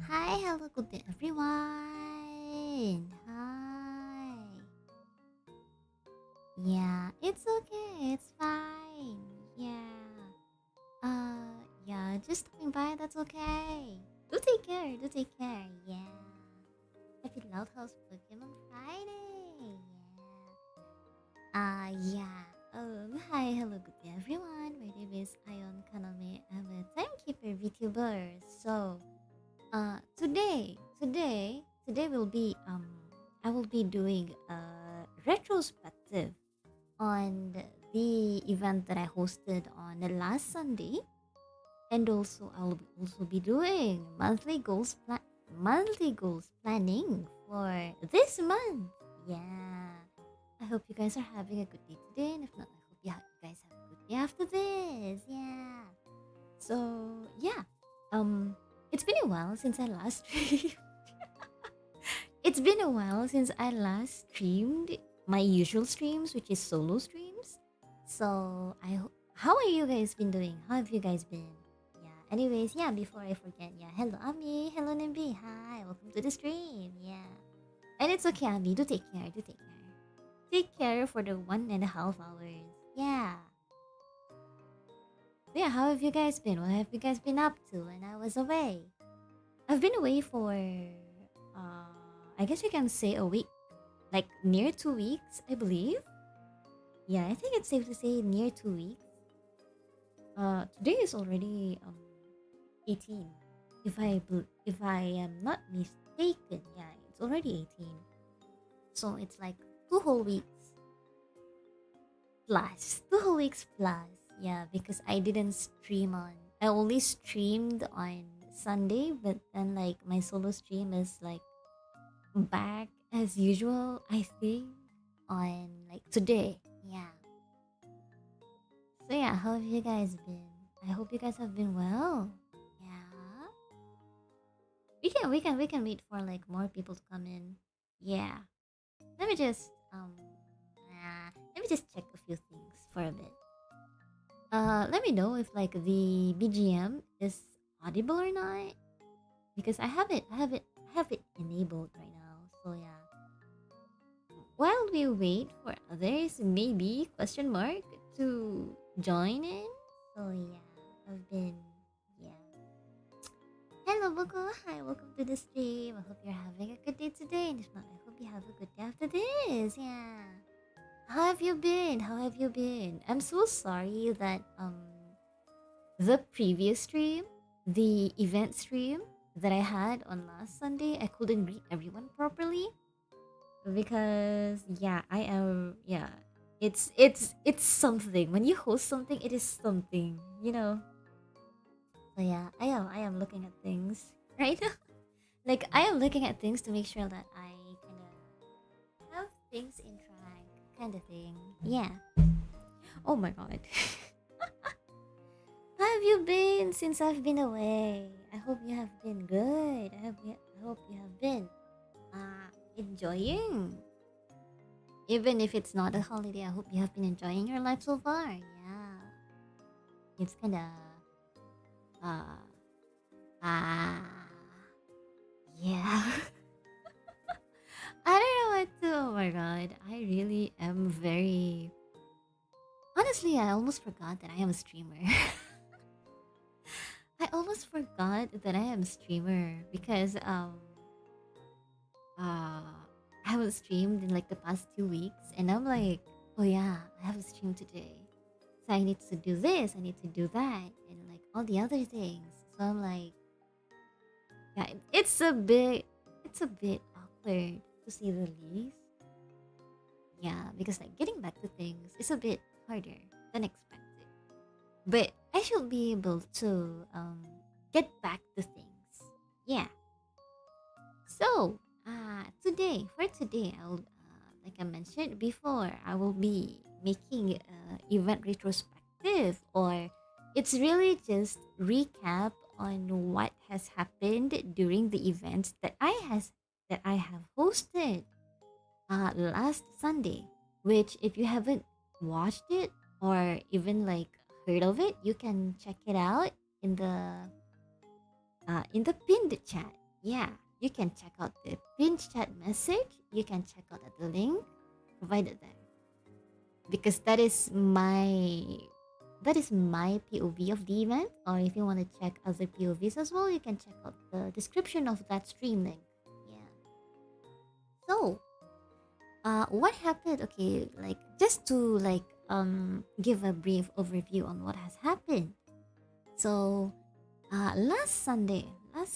Hi, hello, good day, everyone. Hi. Yeah, it's okay. It's fine. Yeah. Yeah, just stopping by. That's okay. Do take care. Do take care. Yeah. Happy Loud House Pokemon Friday. Yeah. Yeah. Hi, hello, good day, everyone. My name is Aion Kaname. I'm a timekeeper VTuber. So, today will be I will be doing a retrospective on the event that I hosted on the last Sunday, and also I'll also be doing monthly goals planning for this month. Yeah, I hope you guys are having a good day today, and if not, I hope you guys have a good day after this. Yeah. So yeah, um, it's been a while since I last streamed. It's been a while since I last streamed my usual streams, which is solo streams. So how are you guys been doing? How have you guys been? Yeah. Anyways, yeah. Before I forget, yeah. Hello, Ami. Hello, Nimbi. Hi. Welcome to the stream. Yeah. And it's okay, Ami. Do take care. Do take care. Take care for the 1.5 hours. Yeah. So yeah, how have you guys been? What have you guys been up to when I was away? I've been away for I guess you can say a week. Like near 2 weeks, I believe. Yeah, I think it's safe to say near 2 weeks. Today is already 18. If I am not mistaken, yeah, it's already 18. So it's like 2 whole weeks plus. 2 whole weeks plus. Yeah, because I didn't stream on. I only streamed on Sunday, but then like my solo stream is like back as usual, I think, on like today. Yeah. So yeah, how have you guys been? I hope you guys have been well. Yeah. We can wait for like more people to come in. Yeah. Let me just let me just check a few things for a bit. Let me know if like the BGM is audible or not. Because I have it enabled right now. So yeah. While we wait for others, maybe question mark to join in. So yeah, I've been yeah. Hello, Boko. Hi, welcome to the stream. I hope you're having a good day today. And if not, I hope you have a good day after this. Yeah. How have you been? How have you been? I'm so sorry that the previous stream, the event stream that I had on last Sunday, I couldn't greet everyone properly because yeah, I am yeah. It's something. When you host something, it is something, you know. So yeah, I am looking at things right now. Like I am looking at things to make sure that I kind of have things in track, kind of thing. Yeah. Oh my god. How have you been since I've been away? I hope you have been good. I hope you have been enjoying. Even if it's not a holiday, I hope you have been enjoying your life so far. Yeah. It's kind of uh ah yeah. I don't know what to. Oh my god, I really am very. Honestly, I almost forgot that I am a streamer. I almost forgot that I am a streamer because uh I haven't streamed in like the past 2 weeks, and I'm like, oh yeah, I have a stream today, so I need to do this, I need to do that, and like all the other things. So I'm like, yeah, it's a bit awkward to say the least. Yeah, because like getting back to things is a bit harder than expected. But I should be able to get back to things. Yeah. So for today, like I mentioned before, I will be making event retrospective, or it's really just recap on what has happened during the events that I have hosted last Sunday, which if you haven't watched it or even like heard of it, you can check it out in the pinned chat. yeah, you can check out the pinned chat message. You can check out the link provided there, because that is my POV of the event. Or if you want to check other POVs as well, you can check out the description of that stream link. Yeah. So, what happened? Okay, like just to give a brief overview on what has happened. So, last Sunday, I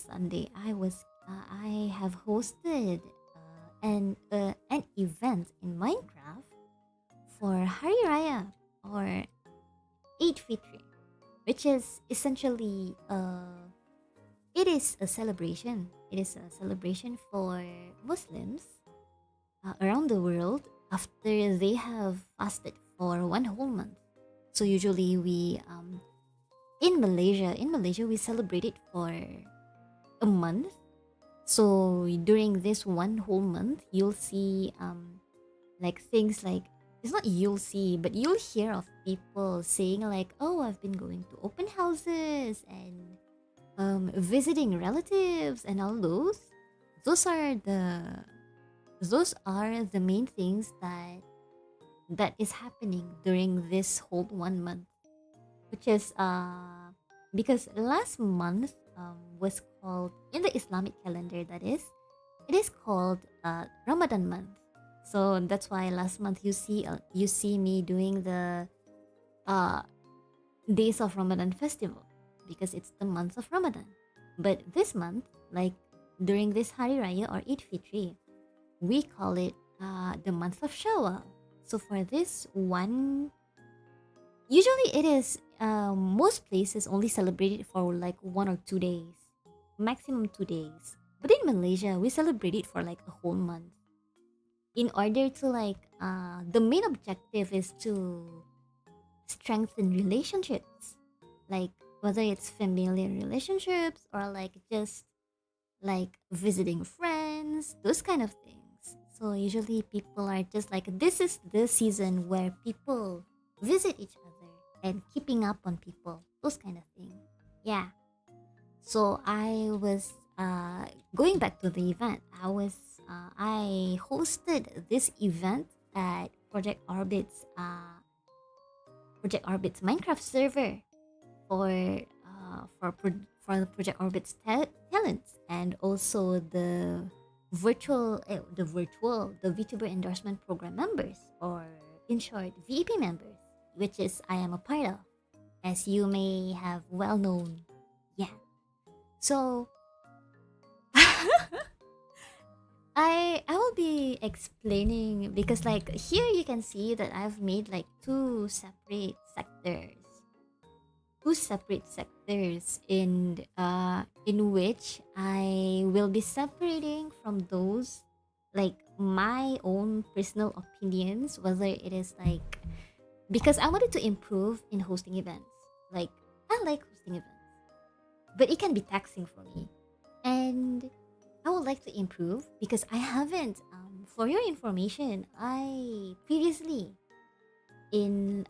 have hosted an event in Minecraft for Hari Raya, or Eid Fitri, which is essentially it is a celebration. It is a celebration for Muslims around the world after they have fasted for one whole month. So usually we in Malaysia we celebrate it for a month. So during this one whole month, you'll see like things like, it's not you'll see, but you'll hear of people saying like, "Oh, I've been going to open houses and visiting relatives and all those." Those are the those are the main things that is happening during this whole one month, which is because last month was called, in the Islamic calendar, that is, it is called Ramadan month. So that's why last month you see me doing the uh, days of Ramadan festival, because it's the month of Ramadan. But this month, like during this Hari Raya or Eid Fitri, we call it the month of Shawwal. So for this one, usually it is most places only celebrate it for like 1 or 2 days, maximum 2 days. But in Malaysia, we celebrate it for like a whole month. In order to the main objective is to strengthen relationships, like whether it's familiar relationships or like just like visiting friends, those kind of things. So usually people are just like, this is the season where people visit each other and keeping up on people, those kind of thing. Yeah. So I was going back to the event. I hosted this event at Project Orbit's Minecraft server for for the Project Orbit's talents, and also the the VTuber endorsement program members, or in short VEP members, which is I am a part of, as you may have well known. Yeah. So I will be explaining, because like here you can see that I've made like two separate sectors in which I will be separating from those, like my own personal opinions, whether it is like, because I wanted to improve in hosting events. Like, I like hosting events, but it can be taxing for me, and I would like to improve because I haven't. For your information, I previously in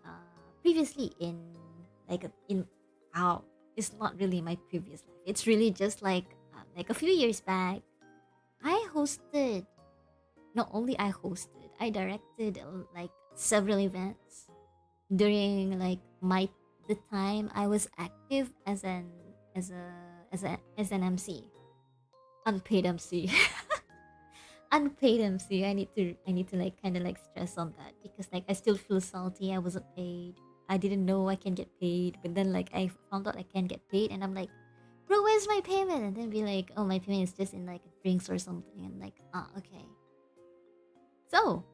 like in wow, it's not really my previous life. It's really just like a few years back. I hosted. Not only I hosted, I directed like several events during like my the time I was active as an MC, unpaid MC. Unpaid MC. I need to like kind of like stress on that, because like I still feel salty. I wasn't paid. I didn't know I can get paid, but then like I found out I can get paid, and I'm like, bro, where's my payment? And then be like, oh, my payment is just in like drinks or something. And like, okay. So,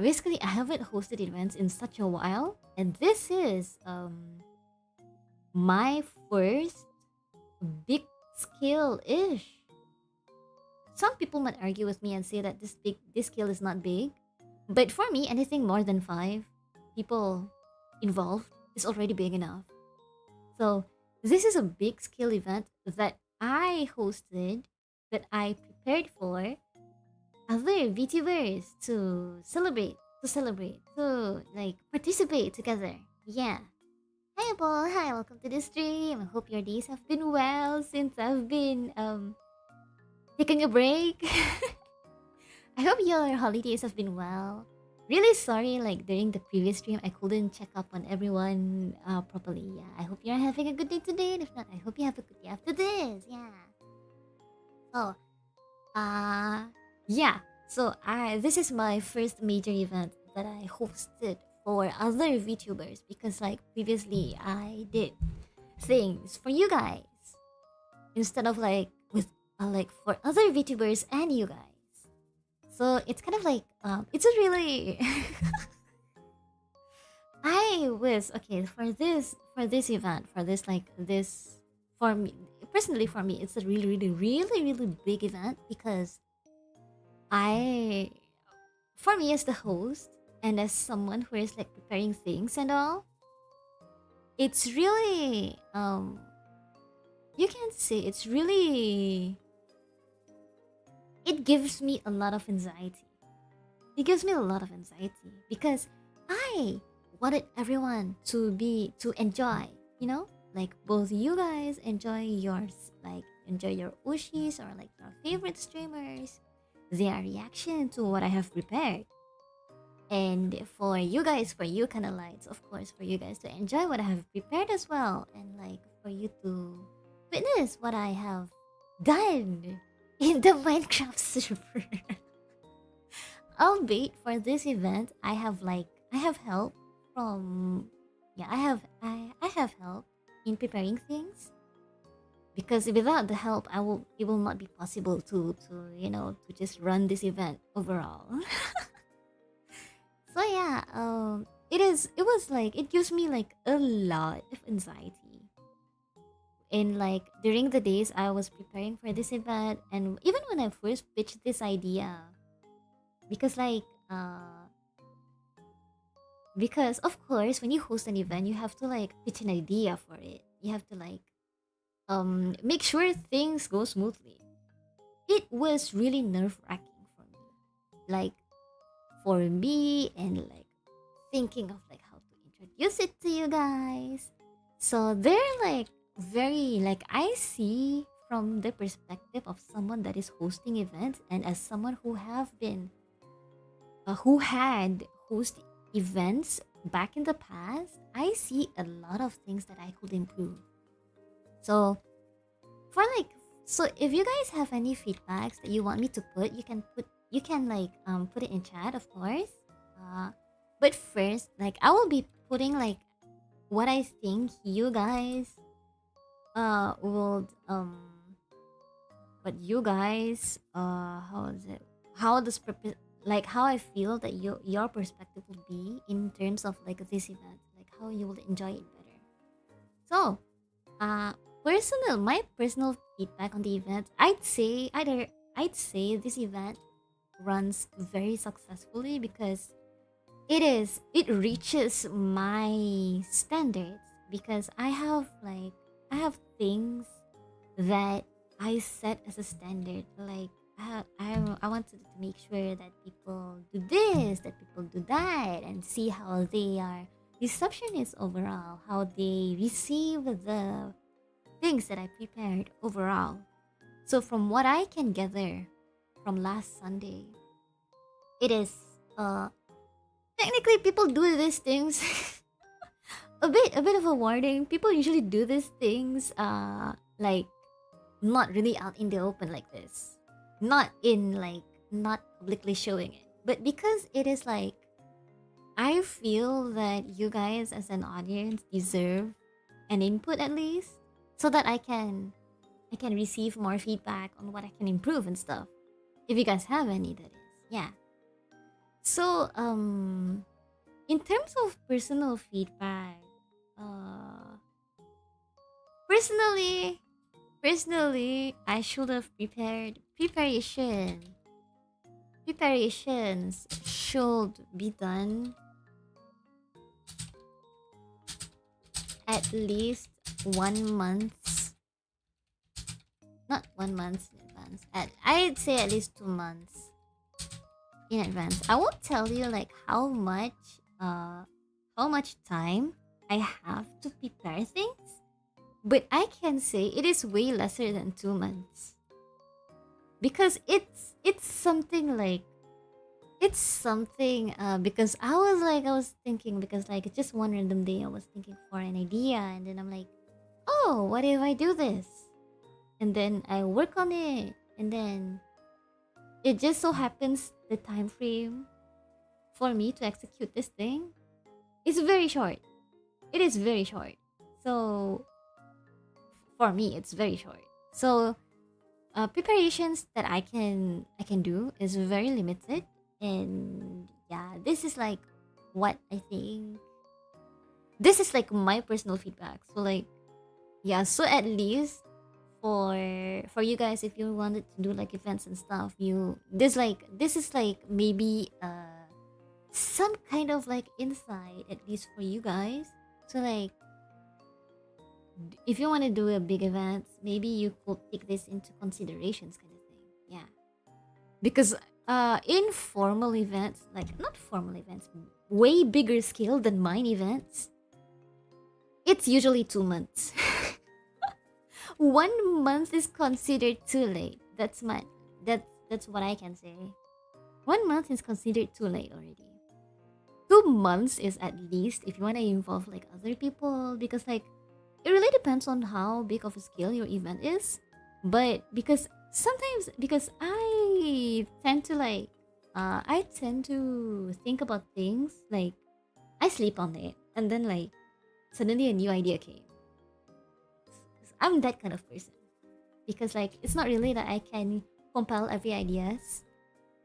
basically, I haven't hosted events in such a while, and this is my first big scale ish. Some people might argue with me and say that this scale is not big, but for me, anything more than 5 people involved is already big enough. So this is a big scale event that I hosted, that I prepared for other VTubers to celebrate, to like participate together. Yeah. Hi, Paul. Hi, welcome to the stream. I hope your days have been well since I've been taking a break. I hope your holidays have been well. Really sorry, like during the previous stream, I couldn't check up on everyone properly. Yeah, I hope you're having a good day today. And if not, I hope you have a good day after this. Yeah. Oh, uh, yeah. So this is my first major event that I hosted for other VTubers because like previously I did things for you guys instead of like with like for other VTubers and you guys. So it's kind of like it's a really I was okay for this event for this like this for me personally for me it's a really big event because I for me as the host and as someone who is like preparing things and all, it's really you can say it's really it gives me a lot of anxiety. It gives me a lot of anxiety because I wanted everyone to enjoy, you know? Like both you guys enjoy yours, like enjoy your ushis or like your favorite streamers, their reaction to what I have prepared. And for you guys, for you kind of lights, of course, for you guys to enjoy what I have prepared as well, and like for you to witness what I have done in the Minecraft server. Albeit for this event, I have help from yeah I have help in preparing things because without the help it will not be possible to you know to just run this event overall. So yeah, it was like it gives me like a lot of anxiety. And like during the days I was preparing for this event and even when I first pitched this idea because like because of course when you host an event you have to like pitch an idea for it. You have to like make sure things go smoothly. It was really nerve-wracking for me. Like for me and like thinking of like how to introduce it to you guys. So they're like very like I see from the perspective of someone that is hosting events and as someone who have been who had host events back in the past, I see a lot of things that I could improve. So for like so if you guys have any feedbacks that you want me to put, you can like put it in chat of course. But first, like I will be putting like what I think you guys would but you guys how is it how does like how I feel that your perspective will be in terms of like this event, like how you will enjoy it better. So my personal feedback on the event, I'd say this event runs very successfully because it reaches my standards because I have things that I set as a standard. Like I wanted to make sure that people do this, that people do that, and see how their reception is overall, how they receive the things that I prepared overall. So from what I can gather from last Sunday, it is technically people do these things a bit of a warning. People usually do these things like not really out in the open like this. Not in like not publicly showing it. But because it is like I feel that you guys as an audience deserve an input at least so that I can receive more feedback on what I can improve and stuff. If you guys have any that is. Yeah. So in terms of personal feedback, personally I should have preparations should be done at least 1 month, not 1 month in advance. I'd say at least 2 months in advance. I won't tell you like how much time I have to prepare things, but I can say it is way lesser than 2 months because it's something like it's something because I was thinking because like just one random day I was thinking for an idea and then I'm like, oh, what if I do this? And then I work on it and then it just so happens the time frame for me to execute this thing is very short. It is very short. So for me it's very short. So preparations that I can do is very limited, and yeah, this is like what I think. This is like my personal feedback. So like, yeah. So at least for you guys, if you wanted to do like events and stuff, this is like maybe some kind of like insight at least for you guys. So like if you want to do a big event, maybe you could take this into considerations kind of thing. Yeah. Because informal events, like not formal events, way bigger scale than mine events, it's usually 2 months. 1 month is considered too late. That's what I can say. 1 month is considered too late already. 2 months is at least if you want to involve like other people, because like it really depends on how big of a scale your event is. But because sometimes because I tend to think about things like I sleep on it and then like suddenly a new idea came. I'm that kind of person because like it's not really that I can compile every ideas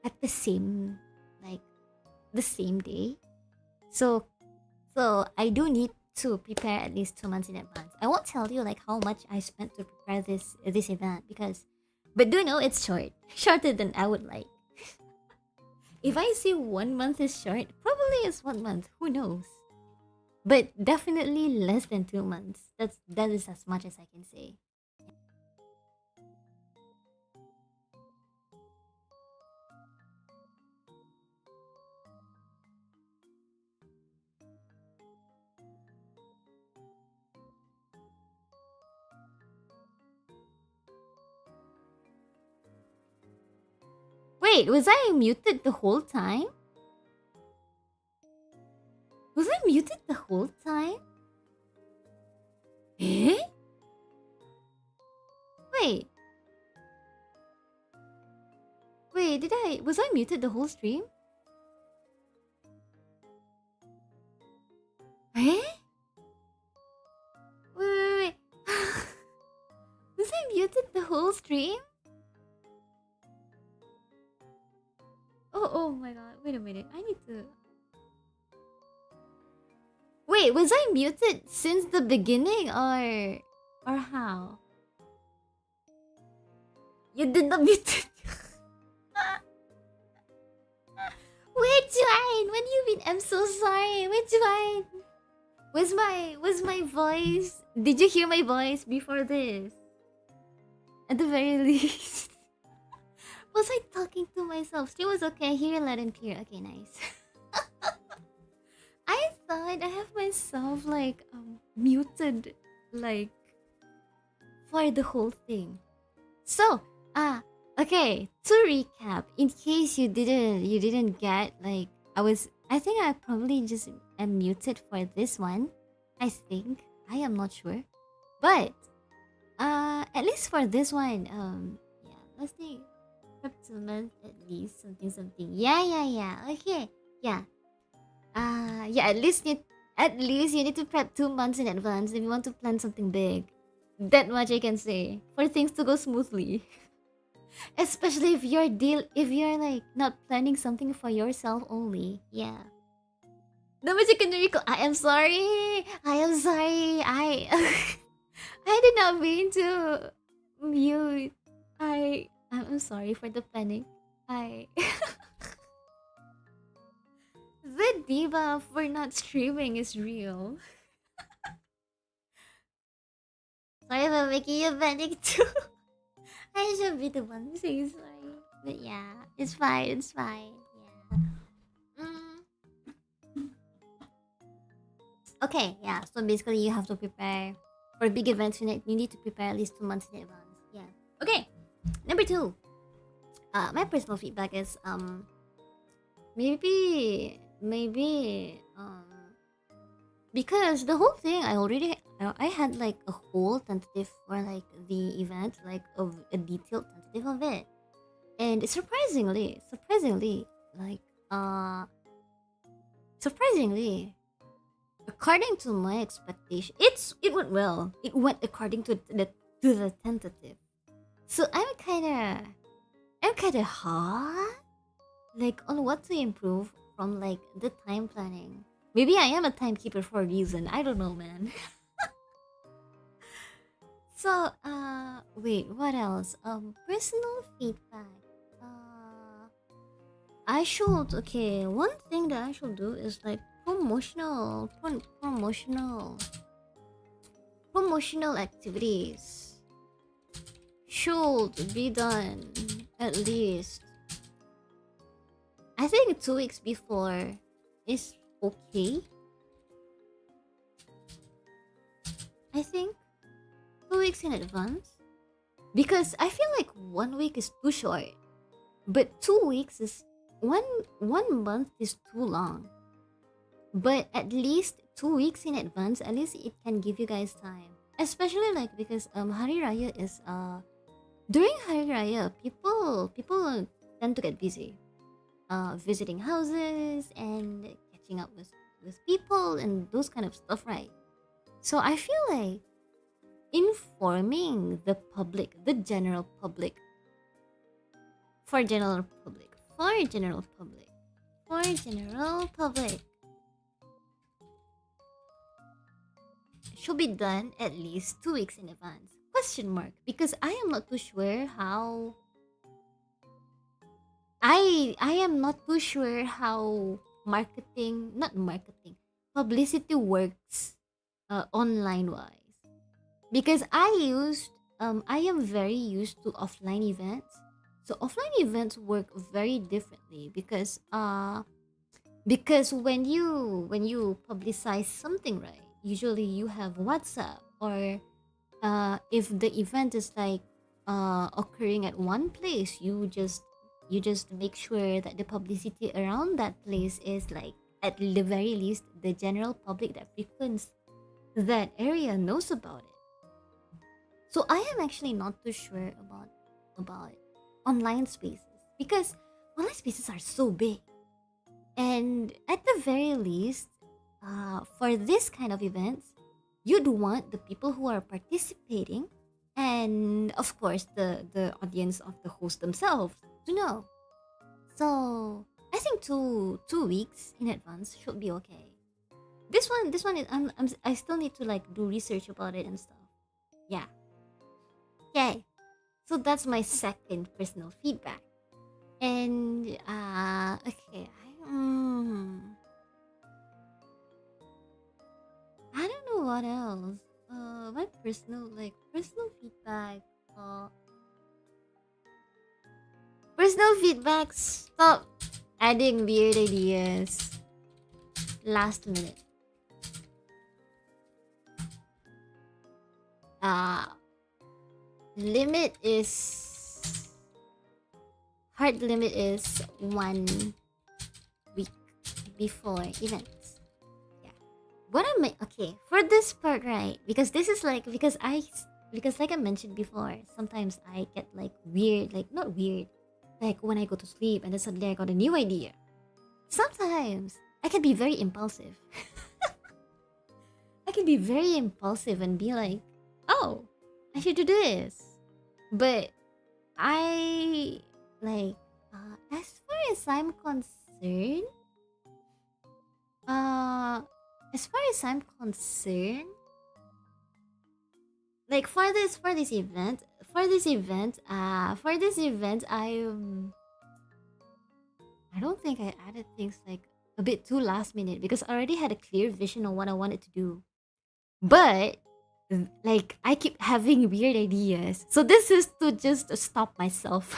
at the same day. So I do need to prepare at least 2 months in advance. I won't tell you like how much I spent to prepare this event but do know it's shorter than I would like. If I say 1 month is short, probably it's 1 month. Who knows? But definitely less than 2 months. That is as much as I can say. Wait, was I muted the whole time? Was I muted the whole time? Eh? Wait. Was I muted the whole stream? Eh? Wait. Was I muted the whole stream? Oh my god. Wait a minute. I need to... Wait, was I muted since the beginning or how? You did not mute it. Which one? What do you mean? I'm so sorry. Which one? Was my voice? Did you hear my voice before this? At the very least. Was I talking to myself? Stream was okay. I hear you loud and clear. Okay, nice. I thought I have myself like muted like for the whole thing. So okay, to recap, in case you didn't get like I think I probably just am muted for this one. I think. I am not sure. But at least for this one, yeah, let's think prep 2 months at least, something. Yeah. Okay. Yeah. Yeah, at least you need to prep 2 months in advance if you want to plan something big. That much I can say. For things to go smoothly. Especially if you're like not planning something for yourself only. Yeah. I am sorry. I did not mean to mute. I'm sorry for the panic. The debuff for not streaming is real. Sorry about making you panic too. I should be the one saying sorry. But yeah, it's fine. Yeah. Okay, yeah. So basically you have to prepare for big events. You need to prepare at least 2 months in advance. Yeah. Okay. Number 2. My personal feedback is maybe because the whole thing I had like a whole tentative for like the event, like of a detailed tentative of it, and surprisingly, like surprisingly, according to my expectation, it went well. It went according to the tentative. So I'm kinda hot, like on what to improve from like the time planning. Maybe I am a timekeeper for a reason. I don't know, man. So, wait, what else? Personal feedback. I should, okay, one thing that I should do is like promotional activities should be done at least. I think 2 weeks before is okay. I think 2 weeks in advance, because I feel like 1 week is too short, but 2 weeks is one month is too long. But at least 2 weeks in advance, at least it can give you guys time. Especially like because Hari Raya is during Hari Raya, people tend to get busy, visiting houses and catching up with people and those kind of stuff, right? So I feel like informing the public, the general public, for general public, for general public, for general public should be done at least 2 weeks in advance. Question mark, because I am not too sure how I am not too sure how publicity works online wise. Because I am very used to offline events. So offline events work very differently because when you publicize something, right, usually you have WhatsApp, or if the event is like occurring at one place, you just make sure that the publicity around that place is like, at the very least, the general public that frequents that area knows about it. So I am actually not too sure about online spaces, because online spaces are so big, and at the very least, for this kind of events, you'd want the people who are participating, and of course the audience of the host themselves, to know. So I think 2 weeks in advance should be okay. This one is I still need to like do research about it and stuff. Yeah. Okay. So that's my second personal feedback. And okay, I don't know what else. My personal feedback. Personal feedback. Stop adding weird ideas last minute. Limit is hard limit is 1 week before events. Yeah. What am I okay for this part, right? Because this is like because like I mentioned before, sometimes I get like weird, like not weird, like when I go to sleep and then suddenly I got a new idea. Sometimes I can be very impulsive. I can be very impulsive and be like, oh, I should do this. But I like as far as I'm concerned, like for this event, I don't think I added things like a bit too last minute, because I already had a clear vision of what I wanted to do. But like I keep having weird ideas. So this is to just stop myself.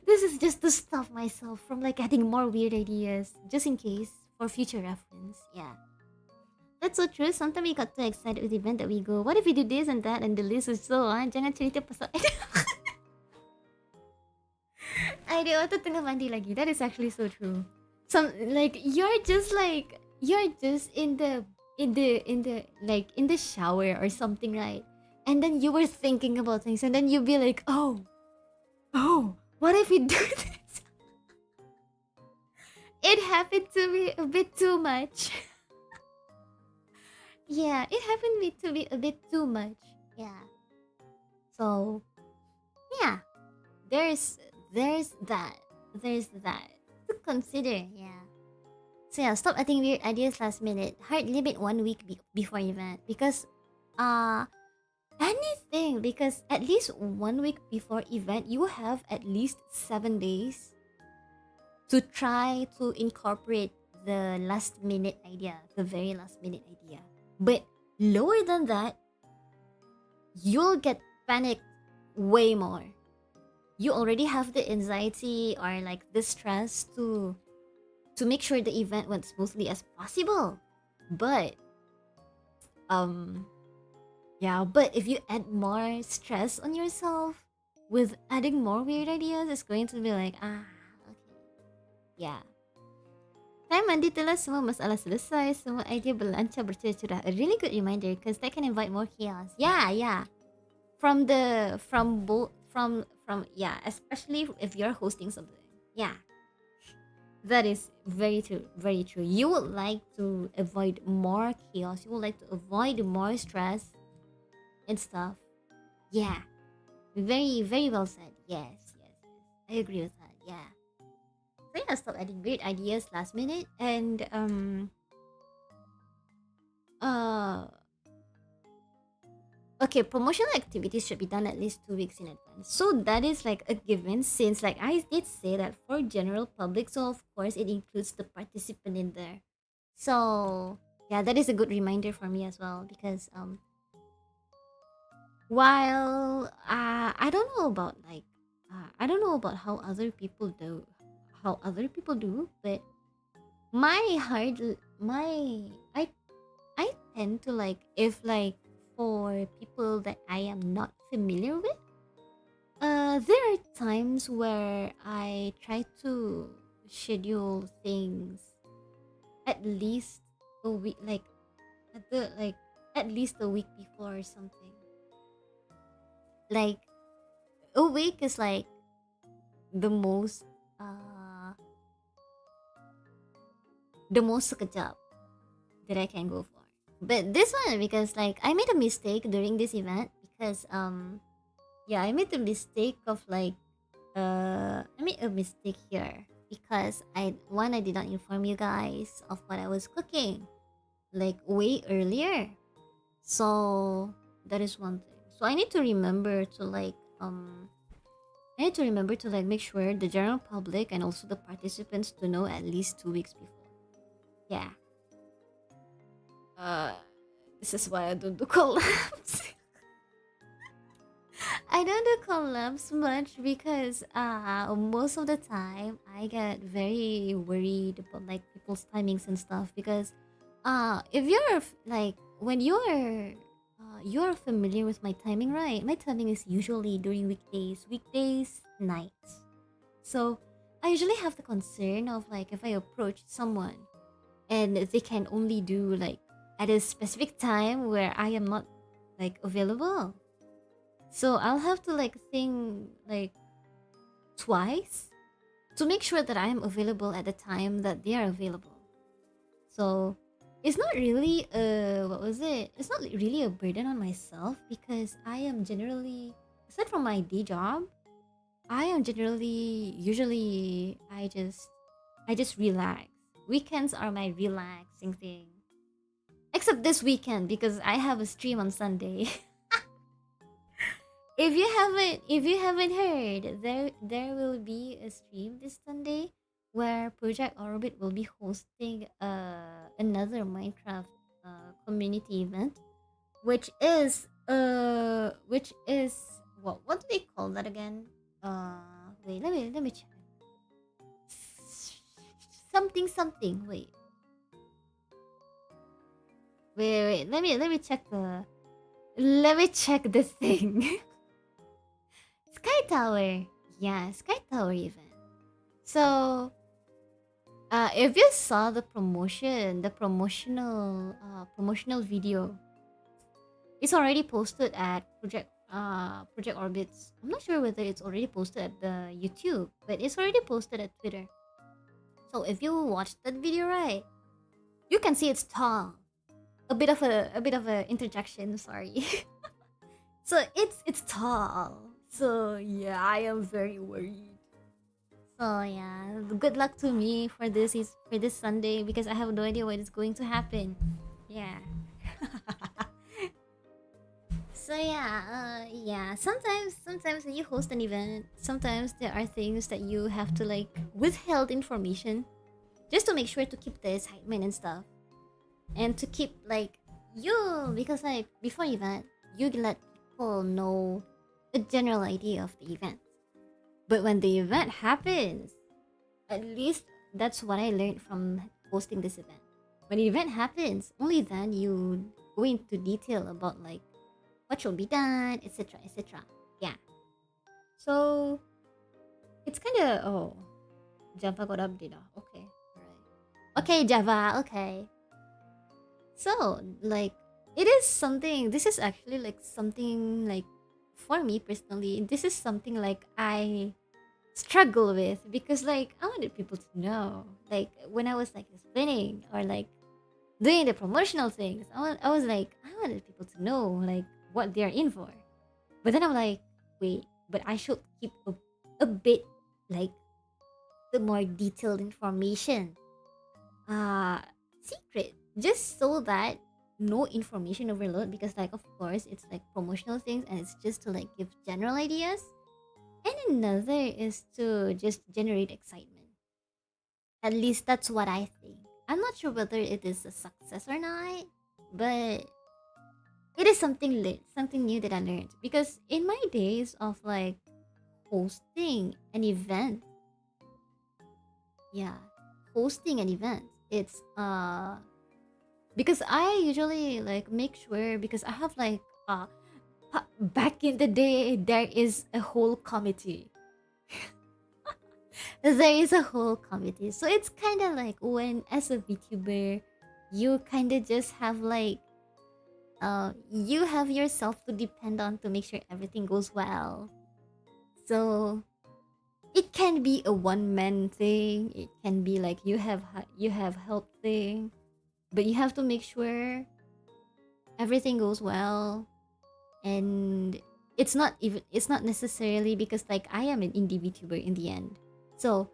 This is just to stop myself from like adding more weird ideas, just in case for future reference. Yeah. That's so true. Sometimes we got too excited with the event that we go, what if we do this and that, and the list is so on. Jangan cerita pasal idea otot tengah mandi lagi. That is actually so true. Some like you're just in the shower or something, right? And then you were thinking about things, and then you'll be like, oh, what if we do this? It happened to me a bit too much. Yeah, it happened to me a bit too much. Yeah. So, yeah, there's that. There's that to consider. Yeah. So yeah, stop adding weird ideas last minute. Hard limit 1 week before event because anything, because at least 1 week before event you have at least 7 days to try to incorporate the last minute idea, the very last minute idea. But lower than that, you'll get panicked way more. You already have the anxiety or like the stress to make sure the event went smoothly as possible. But yeah, but if you add more stress on yourself with adding more weird ideas, it's going to be like, okay. Yeah. Time mandi telah, semua masalah selesai, semua idea berlancar bercurah-curah. A really good reminder because that can invite more chaos. Yeah. Yeah, especially if you're hosting something. Yeah. That is very true, very true. You would like to avoid more chaos. You would like to avoid more stress and stuff. Yeah. Very, very well said. Yes. I agree with that. Yeah. So yeah, stop adding weird ideas last minute and okay, promotional activities should be done at least 2 weeks in advance. So that is like a given since like I did say that for general public, so of course it includes the participant in there. So yeah, that is a good reminder for me as well because while I don't know about like I don't know about how other people do, but my heart I tend to like if like for people that I am not familiar with, there are times where I try to schedule things at least a week, like at least a week before or something. Like a week is like the most sekejap that I can go for. But this one, because like I made a mistake during this event because yeah, I made a mistake of like I made a mistake here because I did not inform you guys of what I was cooking like way earlier. So that is one thing. So I need to remember to like make sure the general public and also the participants to know at least 2 weeks before. Yeah. This is why I don't do collabs. I don't do collabs much because most of the time I get very worried about like people's timings and stuff because if you're like when you're familiar with my timing, right? My timing is usually during weekdays nights. So I usually have the concern of like if I approach someone and they can only do like at a specific time where I am not like available. So I'll have to like think like twice to make sure that I am available at the time that they are available. So it's not really it's not really a burden on myself because I am generally, aside from my day job, I am generally usually I just relax. Weekends are my relaxing thing. Except this weekend because I have a stream on Sunday. If you haven't heard, there will be a stream this Sunday where Project Orbit will be hosting another Minecraft community event, which is what do they call that again? Wait, let me check. Something. Wait. Let me check the thing. Sky Tower. Yeah, Sky Tower event. So, if you saw the promotional video, it's already posted at Project Orbits. I'm not sure whether it's already posted at the YouTube, but it's already posted at Twitter. So if you watch that video, right, you can see it's tall. A bit of a interjection. Sorry. So it's tall. So yeah, I am very worried. So yeah, good luck to me for this Sunday because I have no idea what is going to happen. Yeah. So yeah. Sometimes when you host an event, sometimes there are things that you have to like withheld information, just to make sure to keep the excitement and stuff, and to keep like you because like before event you let people know a general idea of the event. But when the event happens, at least that's what I learned from hosting this event. When the event happens, only then you go into detail about like what should be done, etc., etc. Yeah. So it's kind of Java got updated. Okay, alright. Okay, Java. Okay. So like it is something. This is actually like something like for me personally. This is something like I struggle with because like I wanted people to know like when I was like explaining or like doing the promotional things I was like I wanted people to know like what they're in for, but then I'm like wait, but I should keep a bit like the more detailed information secret just so that no information overload because like of course it's like promotional things and it's just to like give general ideas. And another is to just generate excitement. At least that's what I think. I'm not sure whether it is a success or not, but it is something new that I learned. Because in my days of like hosting an event, yeah, hosting an event, it's because I usually like make sure because I have like back in the day there is a whole committee. There is a whole committee. So it's kind of like when as a VTuber, you kind of just have like you have yourself to depend on to make sure everything goes well. So it can be a one man thing. It can be like you have help thing, but you have to make sure everything goes well. And it's not necessarily because like I am an indie VTuber in the end. So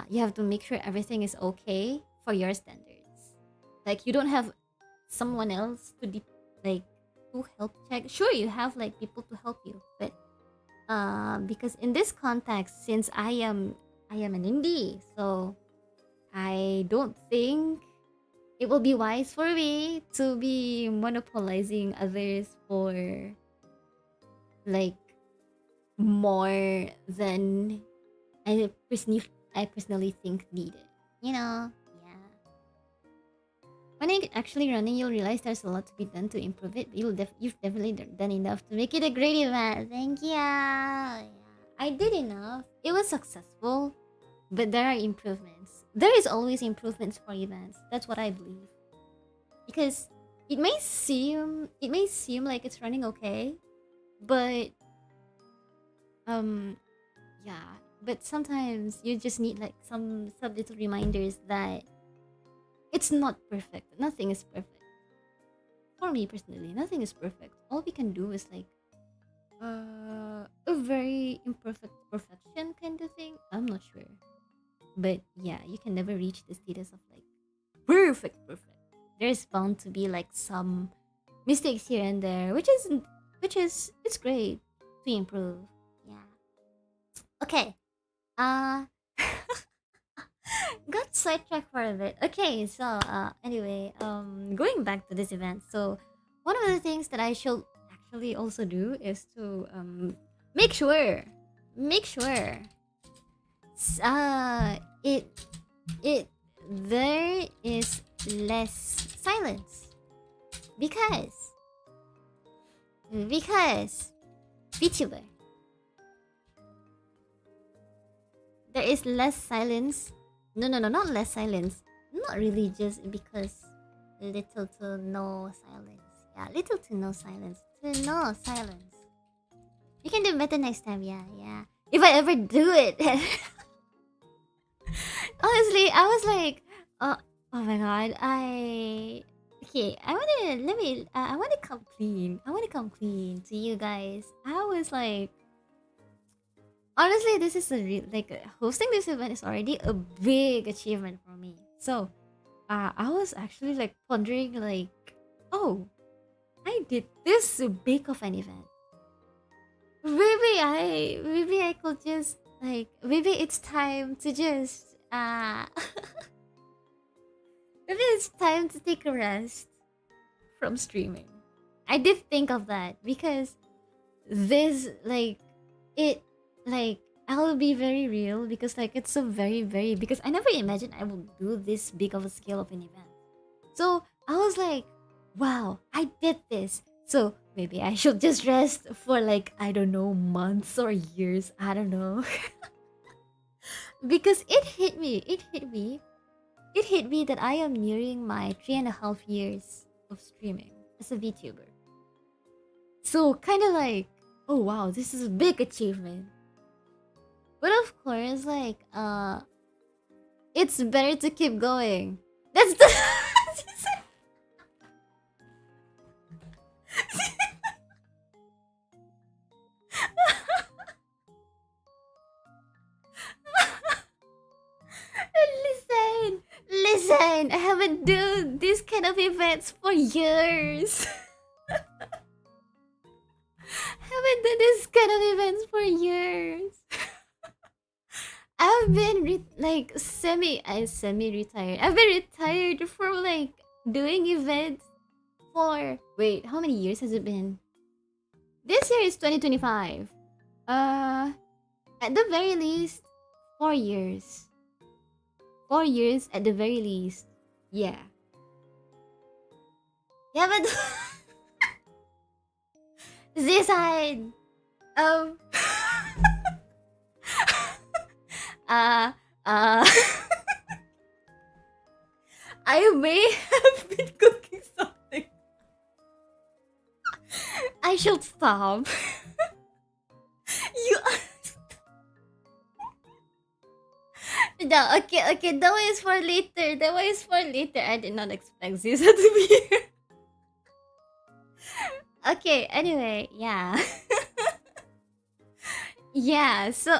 you have to make sure everything is okay for your standards. Like you don't have someone else to like to help check. Sure, you have like people to help you, but because in this context, since I am an indie, so I don't think it will be wise for me to be monopolizing others for like more than I personally think needed. You know? Yeah. When you're actually running, you'll realize there's a lot to be done to improve it. You've definitely done enough to make it a great event. Thank you. Yeah. I did enough. It was successful, but there are improvements. There is always improvements for events. That's what I believe. Because it may seem like it's running okay, but yeah, but sometimes you just need like some little reminders that it's not perfect. Nothing is perfect. For me personally, nothing is perfect. All we can do is like a very imperfect perfection kind of thing. I'm not sure. But yeah, you can never reach the status of like perfect. There's bound to be like some mistakes here and there, which is it's great to improve. Yeah. Okay. Uh got sidetracked for a bit. Okay, so anyway, going back to this event. So one of the things that I should actually also do is to make sure it there is less silence because VTuber there is less silence. No, not less silence. Not really, just because little to no silence. Yeah, little to no silence. To no silence. You can do better next time. Yeah. If I ever do it. Honestly, I was like, oh my god, okay, I wanna come clean. I wanna come clean to you guys. I was like, honestly, this is hosting this event is already a big achievement for me. So, I was actually like pondering like, oh, I did this big of an event. Maybe I could just like, maybe it's time to just maybe it's time to take a rest from streaming. I did think of that because this I'll be very real because like it's so very because I never imagined I would do this big of a scale of an event. So I was like, wow, I did this. So maybe I should just rest for like, I don't know, months or years. I don't know. Because it hit me that I am nearing my 3.5 years of streaming as a VTuber. So kind of like, oh wow, this is a big achievement. But of course, like, it's better to keep going. That's the Listen, I haven't done this kind of events for years. Haven't done this kind of events for years. I've been semi-retired. I've been retired from like doing events for, wait, how many years has it been? This year is 2025. At the very least, 4 years. 4 years at the very least. Yeah. Yeah, but this side. I may have been cooking something. I should stop. You. No, okay. That one is for later. I did not expect Ziza to be here. Okay, anyway, yeah. Yeah, so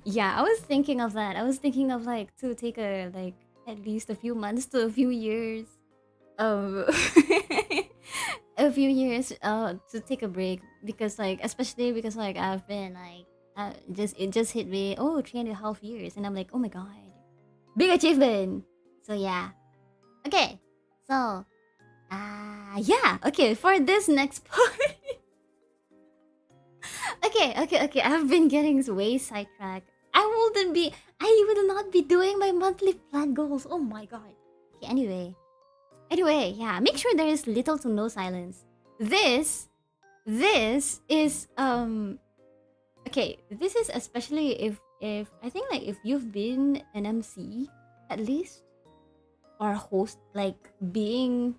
yeah, I was thinking of that. I was thinking of like to take a like at least a few months to a few years. Um a few years to take a break because like especially because like I've been like it just hit me, oh, 3.5 years, and I'm like, oh my god, big achievement. So yeah, okay, so yeah, okay, for this next part. Okay, I've been getting way sidetracked. I will not be doing my monthly plan goals. Oh my god. Okay, anyway, yeah, make sure there is little to no silence. This is okay, this is especially if I think like if you've been an MC at least, or a host, like being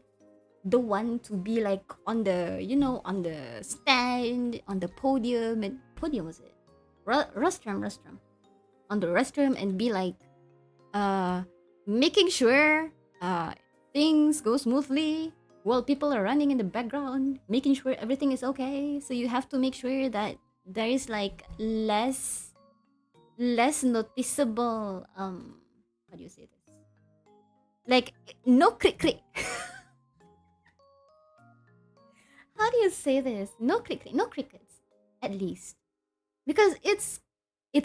the one to be like on the, you know, on the stand, on the podium, and podium was it rostrum on the rostrum, and be like making sure things go smoothly while people are running in the background, making sure everything is okay. So you have to make sure that there is like less noticeable how do you say this, like no click how do you say this, no crickets at least, because it's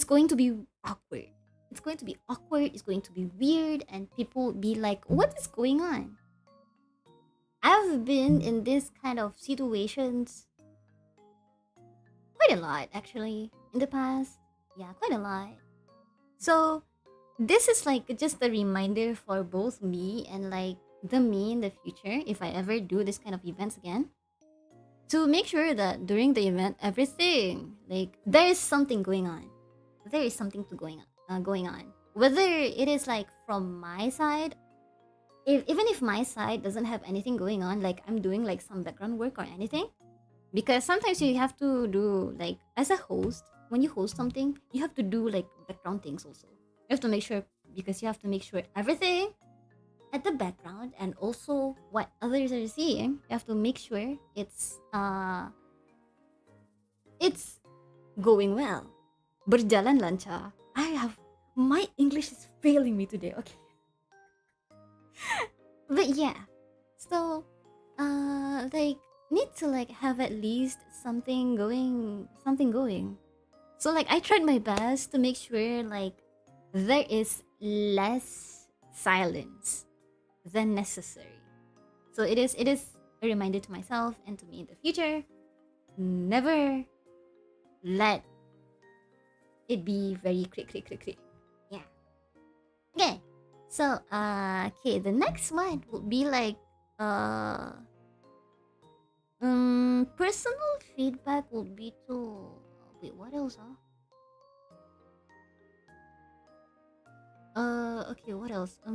going to be awkward. It's going to be weird, and people be like, what is going on? I've been in this kind of situations quite a lot actually in the past. Yeah, quite a lot. So this is like just a reminder for both me and like the me in the future, if I ever do this kind of events again, to make sure that during the event everything, like there is something going on. There is something to going on. going on, whether it is like from my side, even if my side doesn't have anything going on, like I'm doing like some background work or anything, because sometimes you have to do like, as a host, when you host something, you have to do like background things also. You have to make sure, because you have to make sure everything at the background and also what others are seeing, you have to make sure it's going well, berjalan lancar. My English is failing me today. Okay. But yeah, so like need to like have at least something going. So like I tried my best to make sure like there is less silence than necessary. So it is a reminder to myself and to me in the future, never let it be very click. Yeah. Okay. So okay, the next one would be like personal feedback would be to, wait, what else? Okay, what else? I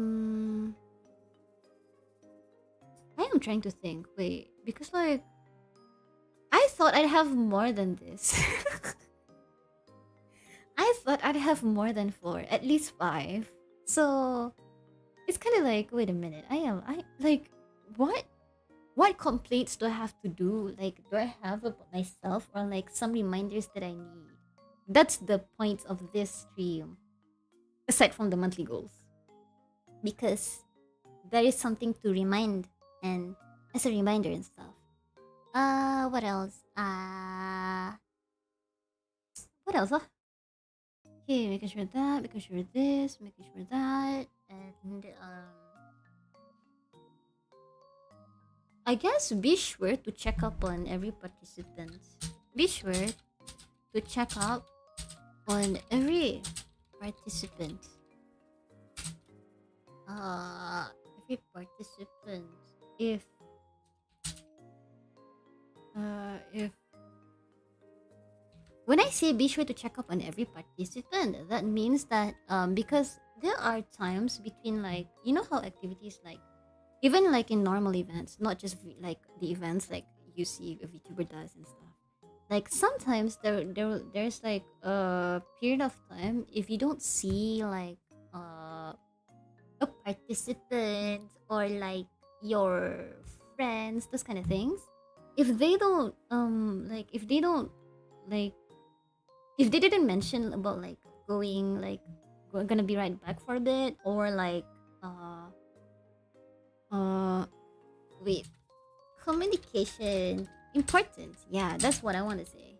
am trying to think. Wait, because like I thought I'd have more than this. I thought I'd have more than 4, at least 5. So it's kind of like, wait a minute. I like, what complaints do I have to do? Like, do I have about myself, or like some reminders that I need? That's the point of this stream, aside from the monthly goals, because there is something to remind, and as a reminder and stuff. What else? What else? Okay, making sure that, making sure this, making sure that, and I guess be sure to check up on every participant. Be sure to check up on every participant. Every participant. If when I say be sure to check up on every participant, that means that because there are times between, like, you know how activities, like even like in normal events, not just like the events like you see a VTuber does and stuff. Like sometimes there's like a period of time, if you don't see like a participant or like your friends, those kind of things, if they don't like if they didn't mention about like going, like we're gonna be right back for a bit, or like wait, communication important, yeah, that's what I want to say.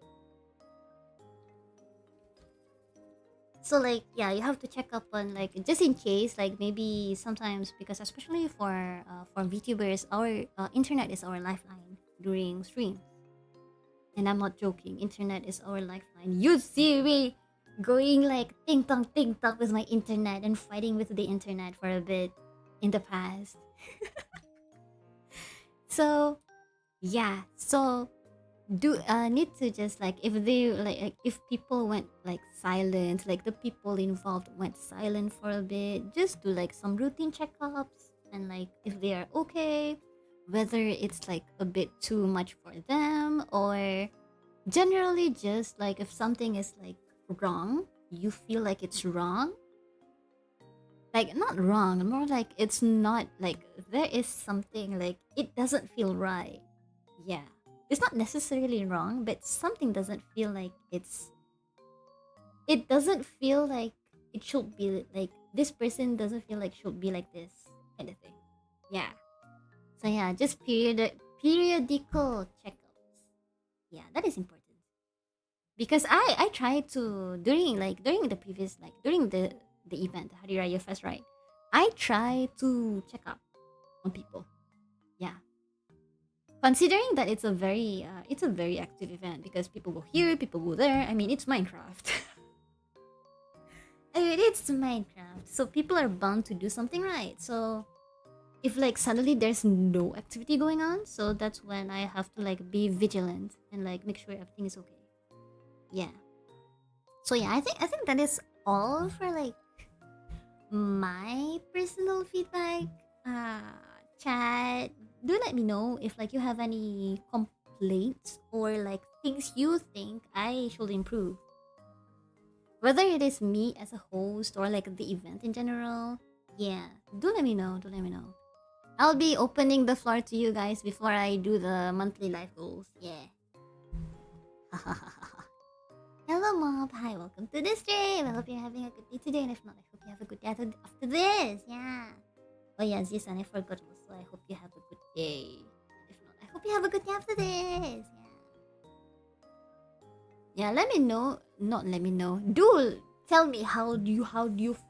So like, yeah, you have to check up on, like, just in case, like maybe sometimes, because especially for VTubers, our internet is our lifeline during streams. And I'm not joking, internet is our lifeline. You see me going like ting tong with my internet and fighting with the internet for a bit in the past. So yeah, so do need to just like, if they like if people went like silent, like the people involved went silent for a bit, just do like some routine checkups, and like if they are okay, whether it's like a bit too much for them, or generally just like if something is like wrong, you feel like it's wrong, like not wrong, more like it's not, like there is something like it doesn't feel right. Yeah, it's not necessarily wrong, but something doesn't feel like it doesn't feel like it should be, like this person doesn't feel like should be like this kind of thing. Yeah, so yeah, just periodical checkups. Yeah, that is important, because I tried to during the previous, like during the event Hari Raya Fest, right? I try to check up on people. Yeah, considering that it's a very active event, because people go here, people go there. I mean, it's Minecraft. I mean, it's Minecraft, so people are bound to do something, right? So if like suddenly there's no activity going on, so that's when I have to like be vigilant and like make sure everything is okay. Yeah. So yeah, I think that is all for like my personal feedback. Chat, do let me know if like you have any complaints or like things you think I should improve. Whether it is me as a host or like the event in general. Yeah, do let me know. Do let me know. I'll be opening the floor to you guys before I do the monthly life goals. Yeah. Hello, Mob. Hi, welcome to the stream. I hope you're having a good day today. And if not, I hope you have a good day after this. Yeah. Oh, yeah, Ziz, and I forgot also. I hope you have a good day. If not, I hope you have a good day after this. Yeah. Yeah, let me know. Not let me know. Do tell me how do you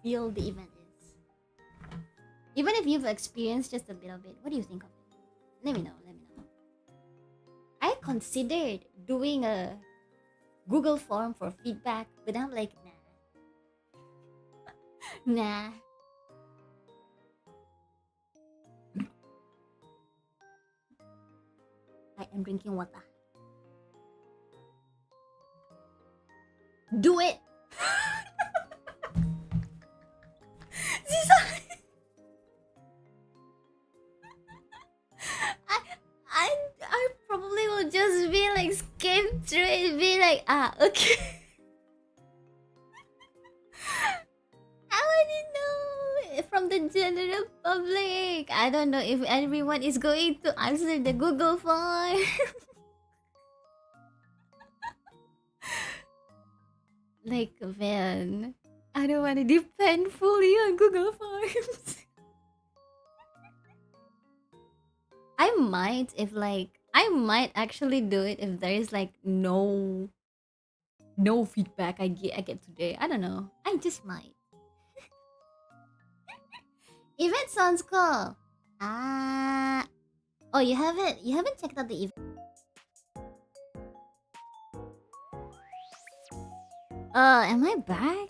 feel the event is. Even if you've experienced just a little bit, what do you think of it? Let me know. Let me know. I considered doing a Google form for feedback, but I'm like, nah. Nah. I am drinking water. Do it! I probably will just be like skim through it and be like, okay. How would you know from the general public? I don't know if everyone is going to answer the Google form. Like, man, I don't want to depend fully on Google Forms. I might actually do it if there is like no feedback I get today. I don't know. I just might. Event sounds cool. Oh, you haven't checked out the event. Am I back?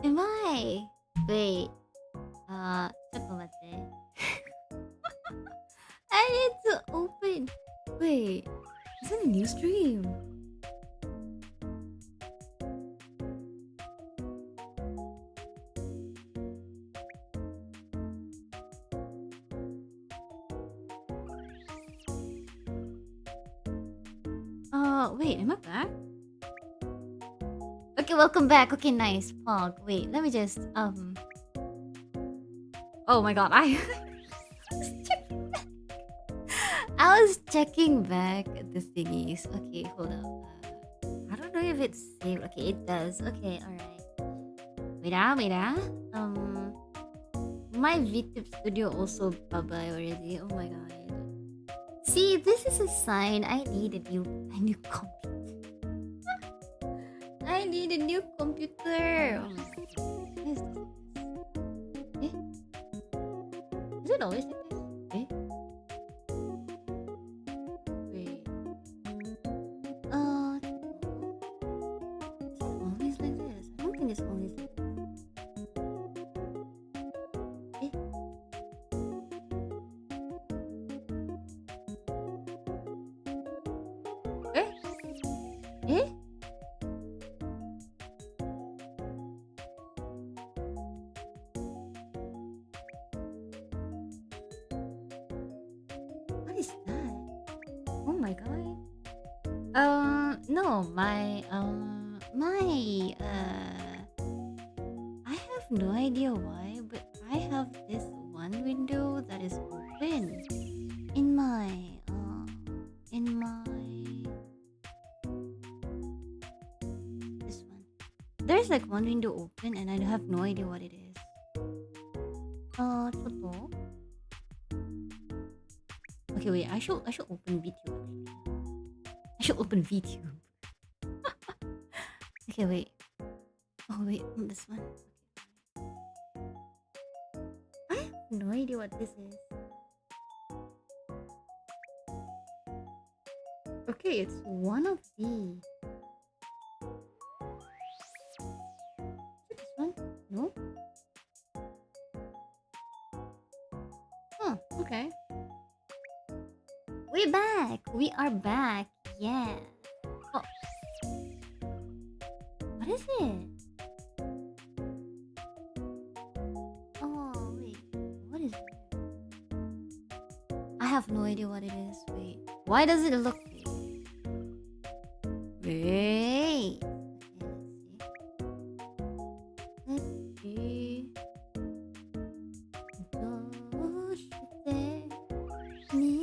Am I? Wait. 잠깐만요. I need to open. Wait, is that a new stream? Wait, am I back? Okay, welcome back. Okay, nice. Pog. Wait, let me just Oh my god, I was checking back the thingies. Okay, hold up. I don't know if it's saved. Okay, it does. Okay, alright. Wait. My VTube studio also bye-bye already. Oh my god. See, this is a sign I need a new computer. I need a new computer. Oh my god. What is this? Eh? Is it always like this? Eh? Wait. Is it always like this? I don't think it's always like this. Eh? Eh? Eh? What is that? Oh my god. No, I have no idea why, but I have this one window that is open in my this one. There's like one window open and I have no idea what it is. Toto. Okay, wait. I should open VTube. I should open VTube. Okay, wait. Oh wait, this one. I have no idea what this is. Okay, it's one of these. Is it this one? No. Huh. Okay. We're back. We are back. Yeah. Oh. What is it? have no idea what it is. Wait. Why does it look fake? Wait. Okay,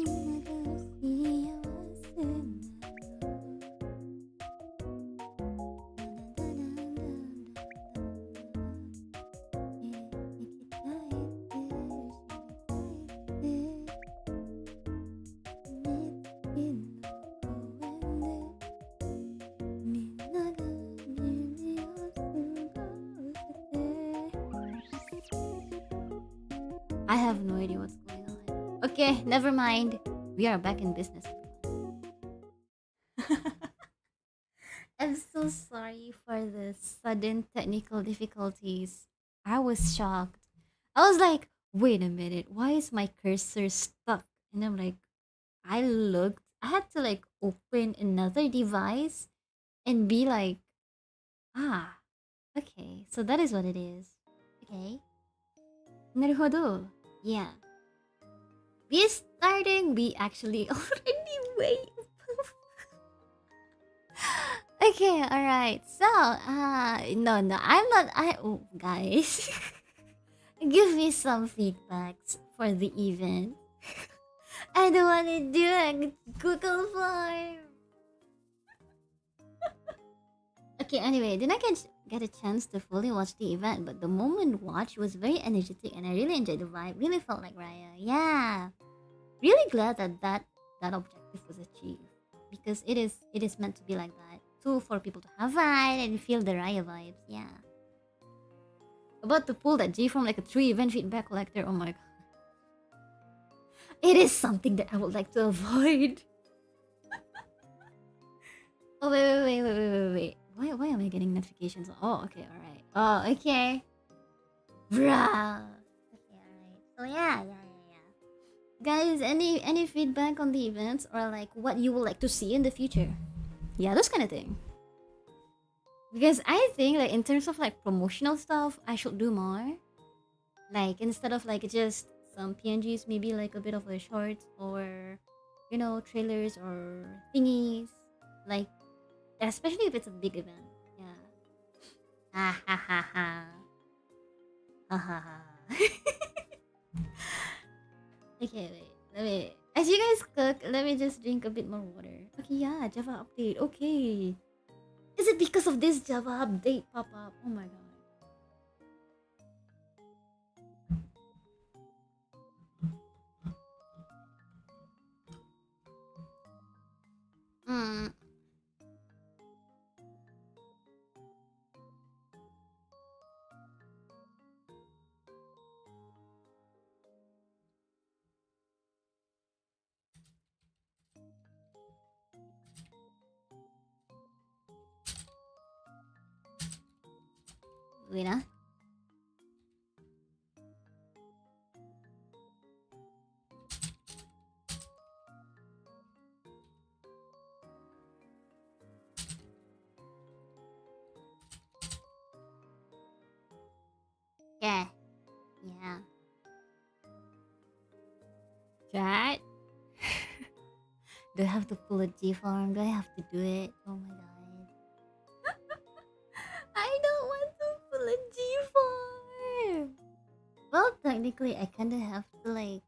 let's see. Let's see. I have no idea what's going on. Okay, never mind. We are back in business. I'm so sorry for the sudden technical difficulties. I was shocked. I was like, wait a minute, why is my cursor stuck? And I'm like, I looked, I had to like open another device and be like, ah, okay, so that is what it is. Okay. Naruhodo. Yeah. We're starting, we actually already wait. Okay, alright. So, no, I'm not, oh, guys. Give me some feedbacks for the event. I don't want to do a Google form. Okay, anyway, then I can get a chance to fully watch the event, but the moment watched was very energetic and I really enjoyed the vibe. Really felt like Raya. Yeah. Really glad that that objective was achieved. Because it is meant to be like that. Too, for people to have fun and feel the Raya vibes. Yeah. About to pull that G from like a 3 event feedback collector. Oh my god. It is something that I would like to avoid. Oh, wait. Why am I getting notifications? Oh, okay, alright. Oh, okay. Bruh. Okay, alright. So yeah. Guys, any feedback on the events or like what you would like to see in the future? Yeah, those kind of thing. Because I think like in terms of like promotional stuff, I should do more. Like instead of like just some PNGs, maybe like a bit of a short or you know trailers or thingies. Like especially if it's a big event. Yeah. Ha ha ha ha. Ha ha ha. Okay, wait. As you guys cook, let me just drink a bit more water. Okay, yeah, Java update. Okay. Is it because of this Java update pop up? Oh my god. Hmm. Wait, ah. Yeah. Yeah. Chat? Do I have to pull a G farm? Do I have to do it? Oh my god. I don't want to pull a G farm. Well, technically, I kind of have to like,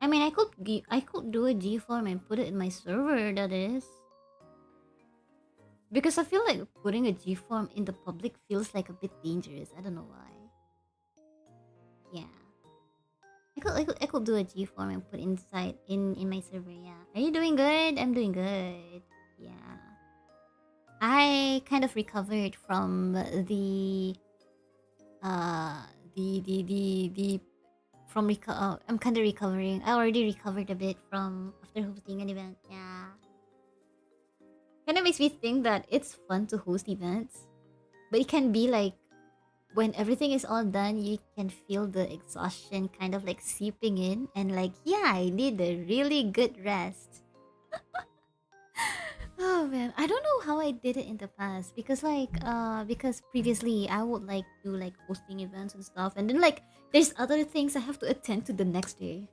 I mean, I could do a G farm and put it in my server. That is because I feel like putting a G farm in the public feels like a bit dangerous. I don't know why. Yeah, I could do a G farm and put inside in my server. Yeah, are you doing good? I'm doing good. Yeah, I kind of recovered from the I'm kind of recovering. I already recovered a bit from after hosting an event. Yeah. Kind of makes me think that it's fun to host events, but it can be like when everything is all done, you can feel the exhaustion kind of like seeping in, and like, yeah, I need a really good rest. Oh man, I don't know how I did it in the past because because previously I would like do like hosting events and stuff, and then like there's other things I have to attend to the next day.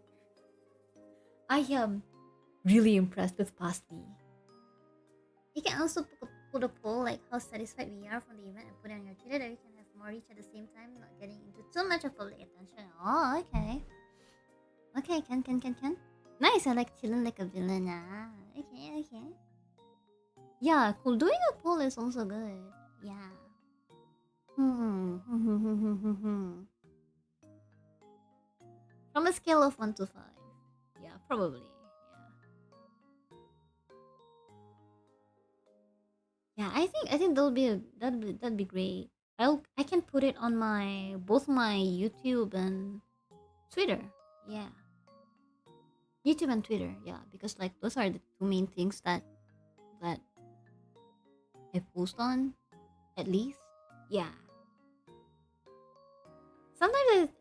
I am really impressed with past me. You can also put a poll like how satisfied we are from the event and put it on your Twitter that we can have more reach at the same time, not getting into too much of public attention. Oh, okay. Okay, can. Nice, I like chilling like a villain. Ah, okay. Yeah, cool. Doing a poll is also good. Yeah. From a scale of 1 to 5. Yeah, probably. Yeah, I think that'd be great. I can put it on my both my YouTube and Twitter. Yeah. YouTube and Twitter, yeah, because like those are the two main things that I post on, at least. Yeah.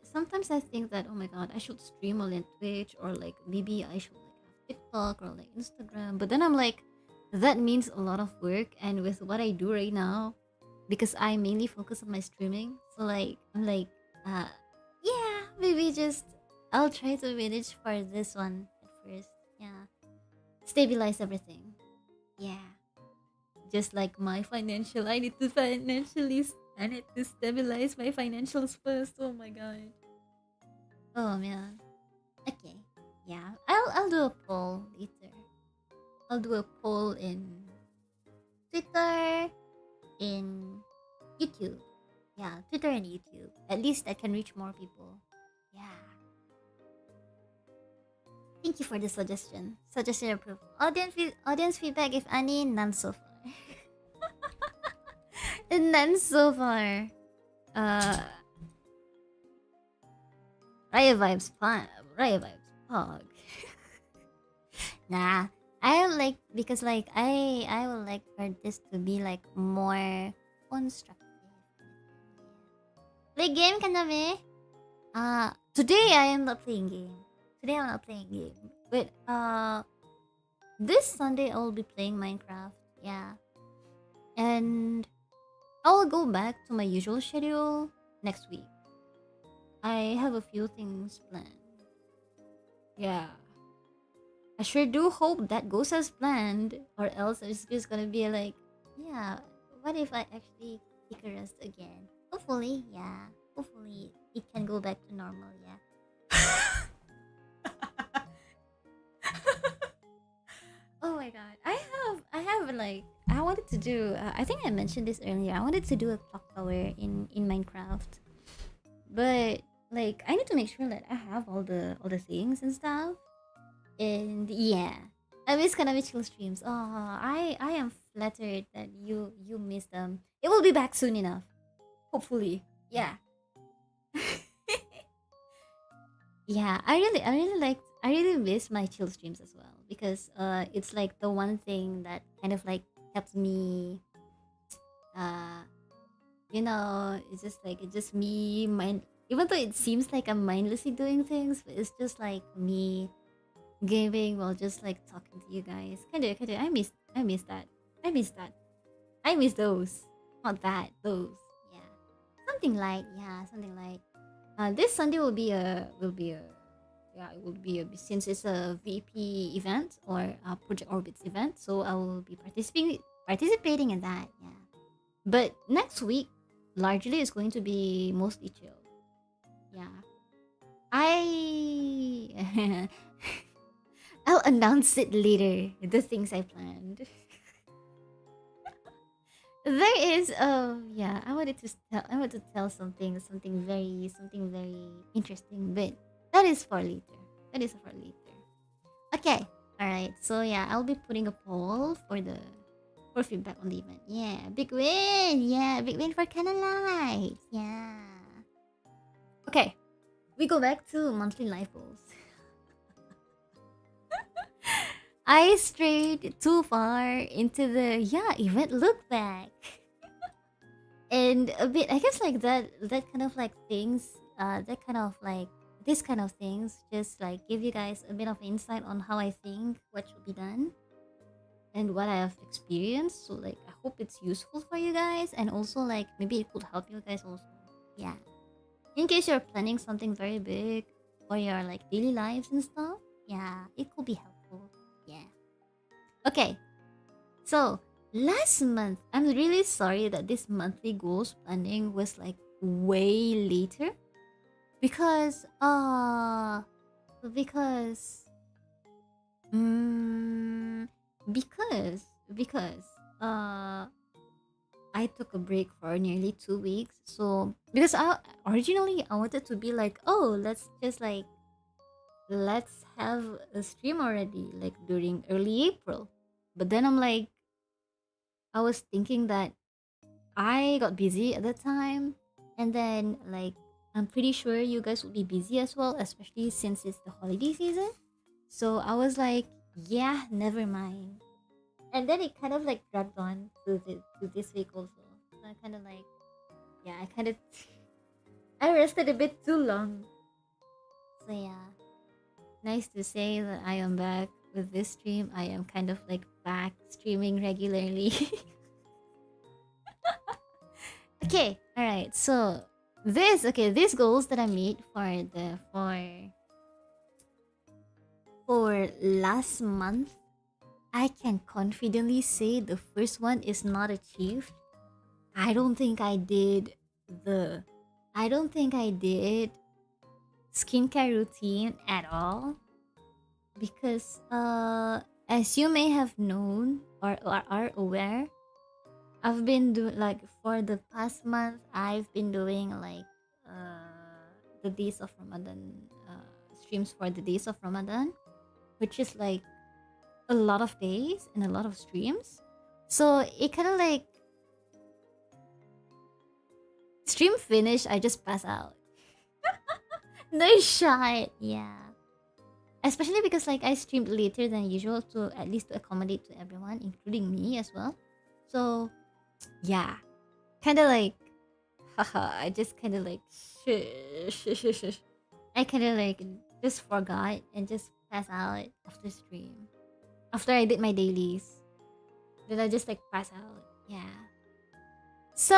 Sometimes I think that, oh my god, I should stream on Twitch, or like maybe I should like have TikTok or like Instagram. But then I'm like, that means a lot of work, and with what I do right now, because I mainly focus on my streaming, so like I'm like, yeah, maybe just I'll try to manage for this one at first. Yeah, stabilize everything. Yeah, just like my financial, I need to stabilize my financials first. Oh my god. Oh man. Okay. Yeah. I'll do a poll later. I'll do a poll in Twitter, in YouTube. Yeah, Twitter and YouTube. At least I can reach more people. Yeah. Thank you for the suggestion. Suggestion approved. Audience feedback, if any, none so far. None so far. Uh Riot vibes pog. Nah. I like because like I would like for this to be like more constructive. Play game Kaname? Today I am not playing game. Today I'm not playing game. But this Sunday I will be playing Minecraft. Yeah. And I'll go back to my usual schedule next week. I have a few things planned. Yeah. I sure do hope that goes as planned, or else it's just gonna be like, yeah, what if I actually take a rest again? Hopefully, yeah. Hopefully it can go back to normal, yeah. Oh my god. I have like I wanted to do I think I mentioned this earlier. I wanted to do a clock tower in Minecraft. But like I need to make sure that I have all the things and stuff. And yeah, I miss Kanami chill streams. Oh, I am flattered that you miss them. It will be back soon enough, hopefully. Yeah, yeah. I really miss my chill streams as well, because it's like the one thing that kind of like kept me uh it's just me mind, even though it seems like I'm mindlessly doing things, but it's just like me gaming while just like talking to you guys. Kinda. I miss that. I miss that. I miss those. Not that. Those. Yeah. Something light. Yeah. Something light. This Sunday will be a yeah, it will be since it's a VP event, or a Project Orbits event, so I will be participating in that. Yeah. But next week, largely is going to be mostly chill. Yeah. I I'll announce it later. The things I planned. There is yeah, I want to tell something very interesting, but that is for later. That is for later. Okay. All right. So yeah, I'll be putting a poll for feedback on the event. Yeah, big win. Yeah, big win for Canalites. Yeah. Okay. We go back to monthly life goals. I strayed too far into the event look back. And a bit, I guess, like that kind of like things, that kind of like this kind of things just like give you guys a bit of insight on how I think what should be done. and what I have experienced. So like I hope it's useful for you guys, and also like maybe it could help you guys also. Yeah. In case you're planning something very big for your like daily lives and stuff, yeah, it could be helpful. Yeah. Okay. So last month, I'm really sorry that this monthly goals planning was like way later because because mm, because uh I took a break for nearly 2 weeks. So because I originally I wanted to be like, oh, let's have a stream already, like during early April. But then I'm like, I was thinking that I got busy at that time, and then like I'm pretty sure you guys will be busy as well, especially since it's the holiday season. So I was like, yeah, never mind. And then it kind of like dragged on to this week also. So I kind of like, yeah, I kind of I rested a bit too long. So yeah, nice to say that I am back with this stream. I am kind of like back streaming regularly. Okay, all right. So these goals that I made for last month, I can confidently say the first one is not achieved. I don't think I did the I don't think I did skincare routine at all because as you may have known or are aware, I've been doing like for the past month I've been doing like the days of Ramadan streams for the days of Ramadan, which is like a lot of days and a lot of streams. So it kind of like stream finish, I just pass out. No shot. Yeah. Especially because like I streamed later than usual to at least to accommodate to everyone, including me as well. So yeah. Kinda like haha, I just kinda like shush. I kinda like just forgot and just pass out after stream. After I did my dailies. Then I just like pass out. Yeah. So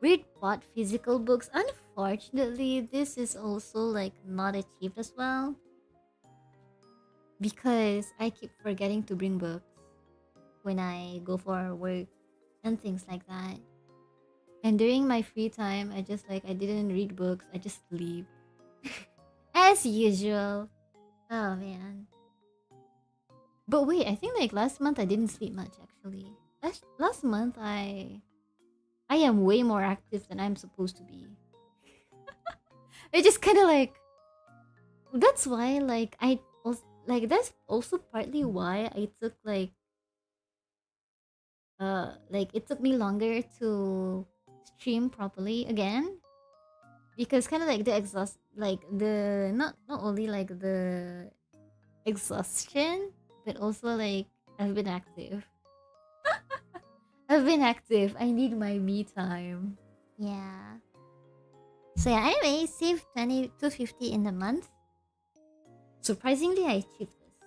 read bought physical books. Unfortunately, this is also like not achieved as well. Because I keep forgetting to bring books when I go for work and things like that. And during my free time, I didn't read books, I just sleep. As usual. Oh man. But wait, I think like last month I didn't sleep much actually. Last month I am way more active than I'm supposed to be. I just kind of like that's why like I also like that's also partly why I took like it took me longer to stream properly again because kind of like the exhaust like the not only like the exhaustion but also like I've been active. I've been active. I need my me time. Yeah. So yeah, anyway, save 250 in the month. Surprisingly, I achieved this.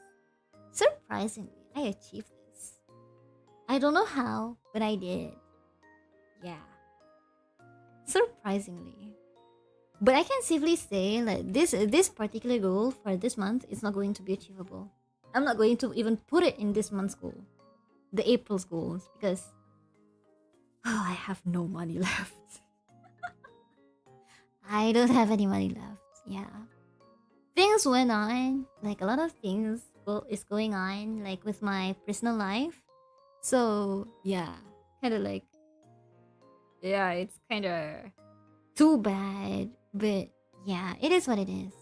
Surprisingly, I achieved this. I don't know how, but I did. Yeah. Surprisingly. But I can safely say that this particular goal for this month is not going to be achievable. I'm not going to even put it in this month's goal. The April's goals because I have no money left. I don't have any money left. Yeah. Things went on, like a lot of things is going on, like with my personal life. So yeah, kind of like yeah, it's kind of too bad, but yeah, it is what it is.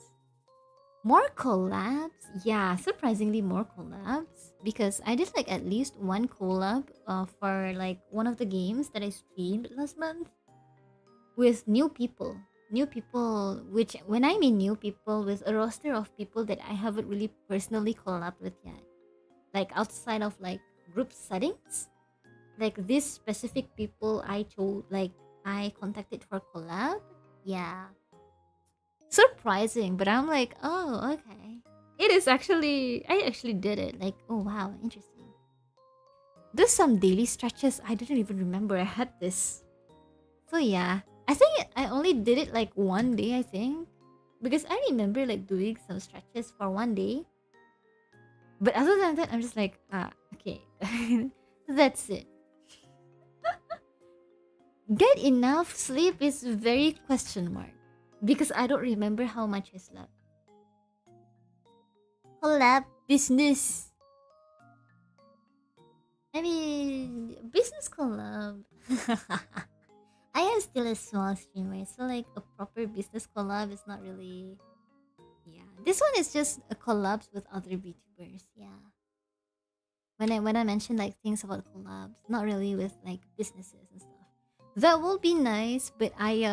More collabs, yeah, surprisingly more collabs because I did like at least one collab for like one of the games that I streamed last month with new people. New people, which when I mean new people, with a roster of people that I haven't really personally collabed with yet. Like outside of like group settings. Like these specific people I contacted for collab. Yeah. Surprising, but I'm like, oh, okay. It is actually I actually did it. Like, oh wow, interesting. do some daily stretches. I didn't even remember I had this. So yeah, I think I only did it like one day, I think. Because I remember like doing some stretches for one day. But other than that, I'm just like, okay. That's it. Get enough sleep is very question mark. Because I don't remember how much I slept. Collab business. I mean, business collab. I am still a small streamer, so like a proper business collab is not really. Yeah, this one is just a collabs with other VTubers. Yeah, when I mention like things about collabs, not really with like businesses and stuff. That will be nice, but I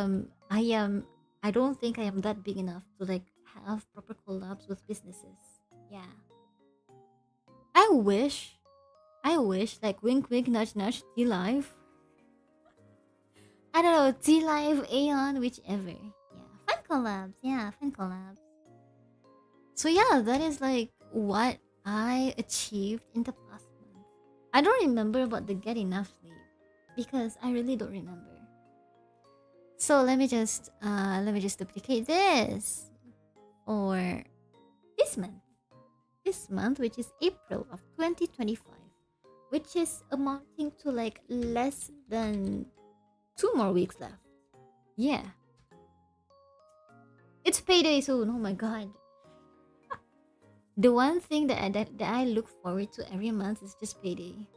don't think I am that big enough to like have proper collabs with businesses. Yeah, I wish, like wink wink nudge nudge T Live. I don't know, T Live, Aion, whichever. Yeah, fun collabs. Yeah, fun collabs. So yeah, that is like what I achieved in the past month. I don't remember about the get enough sleep because I really don't remember. So let me just duplicate this or this month. This month, which is April of 2025, which is amounting to like less than 2 more weeks left. Yeah. It's payday soon. Oh my god. The one thing that I look forward to every month is just payday.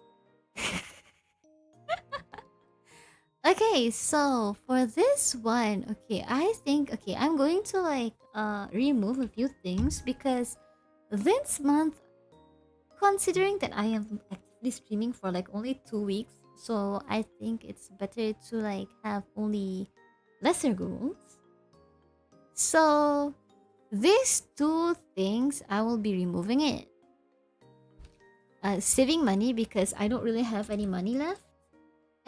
Okay, so for this one, okay, I think I'm going to like remove a few things because this month, considering that I am actively streaming for like only 2 weeks, so I think it's better to like have only lesser goals. So these two things I will be removing it. Saving money because I don't really have any money left.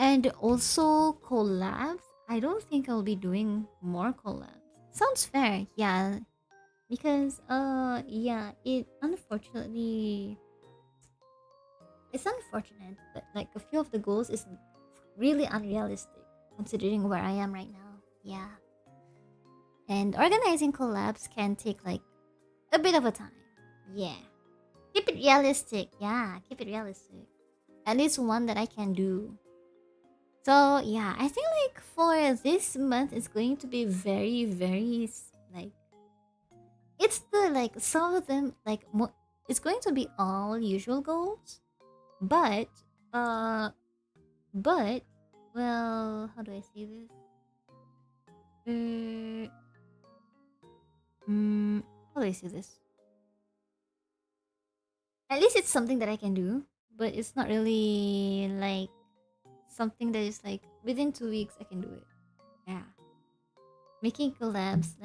And also collabs. I don't think I'll be doing more collabs. Sounds fair, yeah. Because yeah, it's unfortunate that like a few of the goals is really unrealistic considering where I am right now. Yeah. And organizing collabs can take like a bit of a time. Yeah. Keep it realistic. Yeah, keep it realistic. At least one that I can do. So yeah, I think like for this month it's going to be very, very like it's the like some of them like it's going to be all usual goals, but uh, but well, how do I say this? Uh, how do I say this? At least it's something that I can do, but it's not really like something that is like within 2 weeks I can do it. Yeah. Making collabs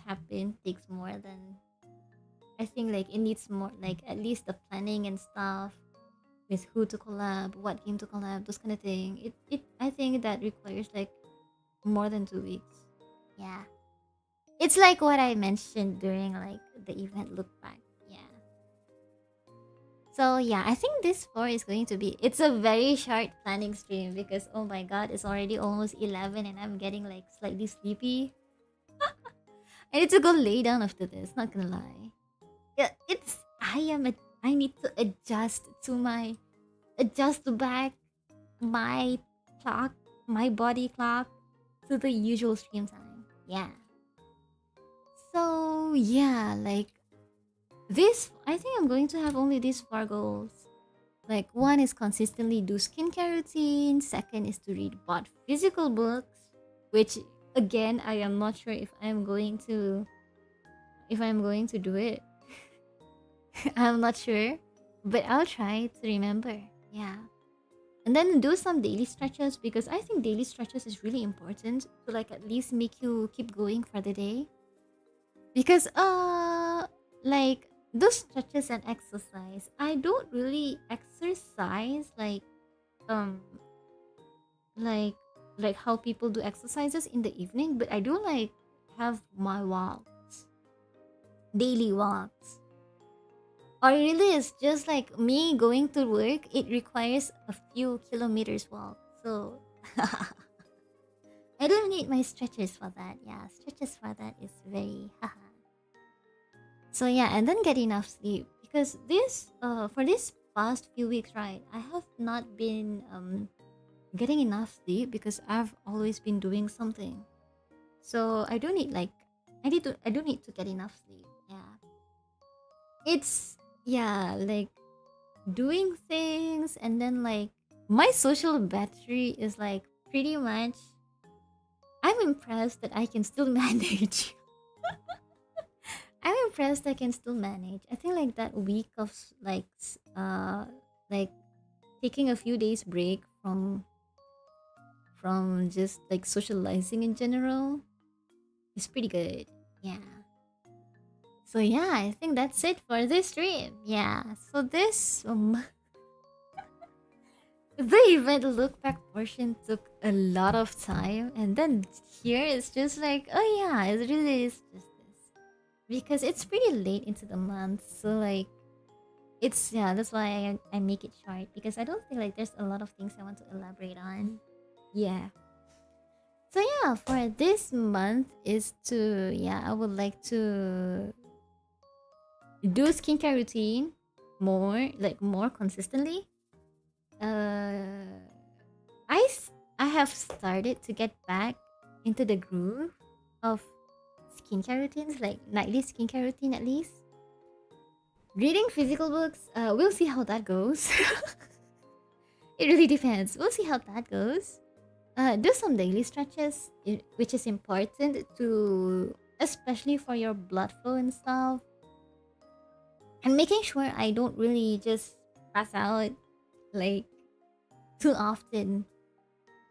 happen takes more than I think like it needs more like at least the planning and stuff with who to collab, what game to collab, those kind of thing. It I think that requires like more than 2 weeks. Yeah. It's like what I mentioned during like the event look back. Yeah. So yeah, I think this 4 is going to be it's a very short planning stream because oh my god, it's already almost 11 and I'm getting like slightly sleepy. I need to go lay down after this, not gonna lie. Yeah, I need to adjust back my clock, my body clock to the usual stream time. Yeah. So yeah, like this I think I'm going to have only these 4 goals. Like one is consistently do skincare routine, second is to read bought physical books, which again I am not sure if I'm going to do it. I'm not sure, but I'll try to remember. Yeah. And then do some daily stretches because I think daily stretches is really important to like at least make you keep going for the day. Because like those stretches and exercise, I don't really exercise um like like how people do exercises in the evening, but I do like have my walks, daily walks. Or really, it's just like me going to work. It requires a few kilometers walk. So I don't need my stretchers for that. Yeah, stretchers for that is very haha. So yeah, and then get enough sleep because this for this past few weeks, right? I have not been getting enough sleep because I've always been doing something. So I don't need like I don't need to get enough sleep. Yeah. It's yeah, like doing things and then like my social battery is like pretty much I'm impressed that I can still manage. I'm impressed I can still manage. I think like that week of like taking a few days break from just like socializing in general is pretty good. Yeah. So yeah, I think that's it for this stream. Yeah. So this the event look back portion took a lot of time, and then here it's just like, oh yeah, it really is just this because it's pretty late into the month, so like it's yeah, that's why I make it short because I don't think like there's a lot of things I want to elaborate on. Yeah. So yeah, for this month is to yeah, I would like to do skincare routine more consistently. Uh, I have started to get back into the groove of skincare routines, like nightly skincare routine at least. Reading physical books, we'll see how that goes. It really depends. We'll see how that goes. Do some daily stretches, which is important to, especially for your blood flow and stuff. And making sure I don't really just pass out like too often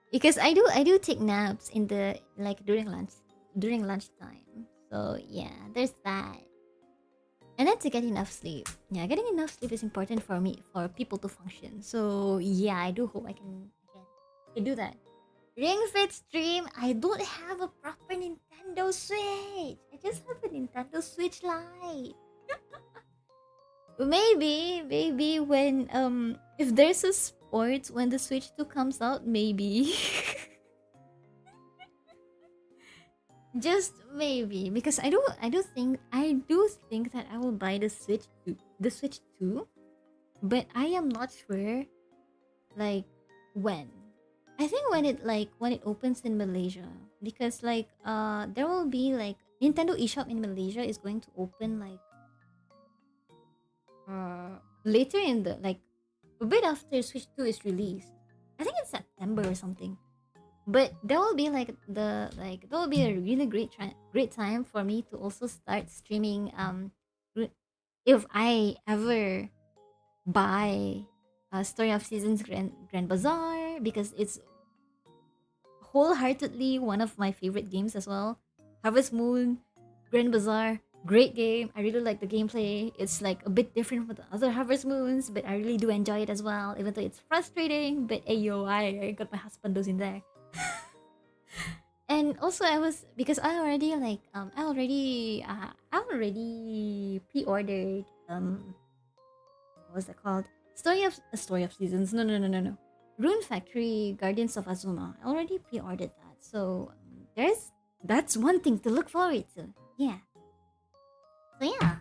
because I do take naps in the like during lunchtime. So yeah, there's that. And then to get enough sleep. Yeah, getting enough sleep is important for me for people to function. So yeah, I do hope I can do that. Ring Fit stream. I don't have a proper Nintendo Switch. I just have a Nintendo Switch Lite. Maybe when if there's a sports when the Switch 2 comes out, maybe. Just maybe because I do think that I will buy the Switch 2, but I am not sure like when. I think when it opens in Malaysia because like there will be like Nintendo eShop in Malaysia is going to open like later in the like a bit after Switch 2 is released. I think it's September or something. But there will be there will be a really great time for me to also start streaming if I ever buy Story of Seasons Grand Bazaar because it's wholeheartedly one of my favorite games as well. Harvest Moon, Grand Bazaar, great game. I really like the gameplay. It's like a bit different from the other Harvest Moons, but I really do enjoy it as well, even though it's frustrating. But ayo, I got my husbandos in there. And also I was because I already pre-ordered what was that called? Story of Seasons. No. Rune Factory Guardians of Azuma. I already pre-ordered that. So that's one thing to look forward to. Yeah. So yeah.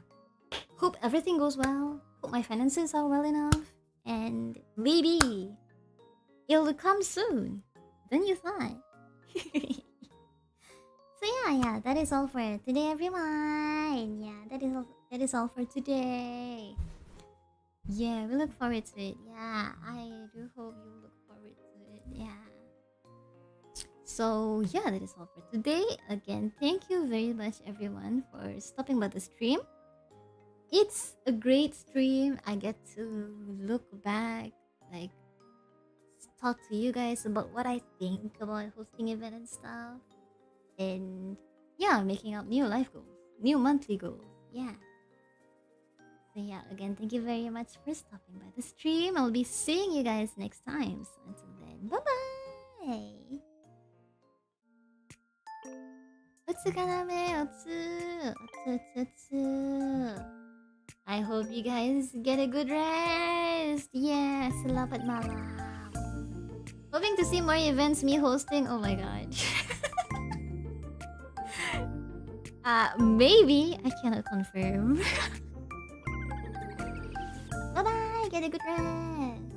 Hope everything goes well. Hope my finances are well enough. And maybe it'll come soon than you thought. So yeah, that is all for today, everyone. Yeah, that is all for today. Yeah, we look forward to it. Yeah, I do hope you look forward to it. Yeah. So yeah, that is all for today. Again, thank you very much, everyone, for stopping by the stream. It's a great stream. I get to look back, like talk to you guys about what I think about hosting event and stuff. And yeah, making up new life goals, new monthly goals. Yeah. So yeah, again, thank you very much for stopping by the stream. I'll be seeing you guys next time. So until then, bye bye. Utsu kaname, utsu, utsu, utsu, utsu. I hope you guys get a good rest. Yes, selamat malam. Hoping to see more events me hosting. Oh my god. Maybe. I cannot confirm. Bye bye. Get a good rest.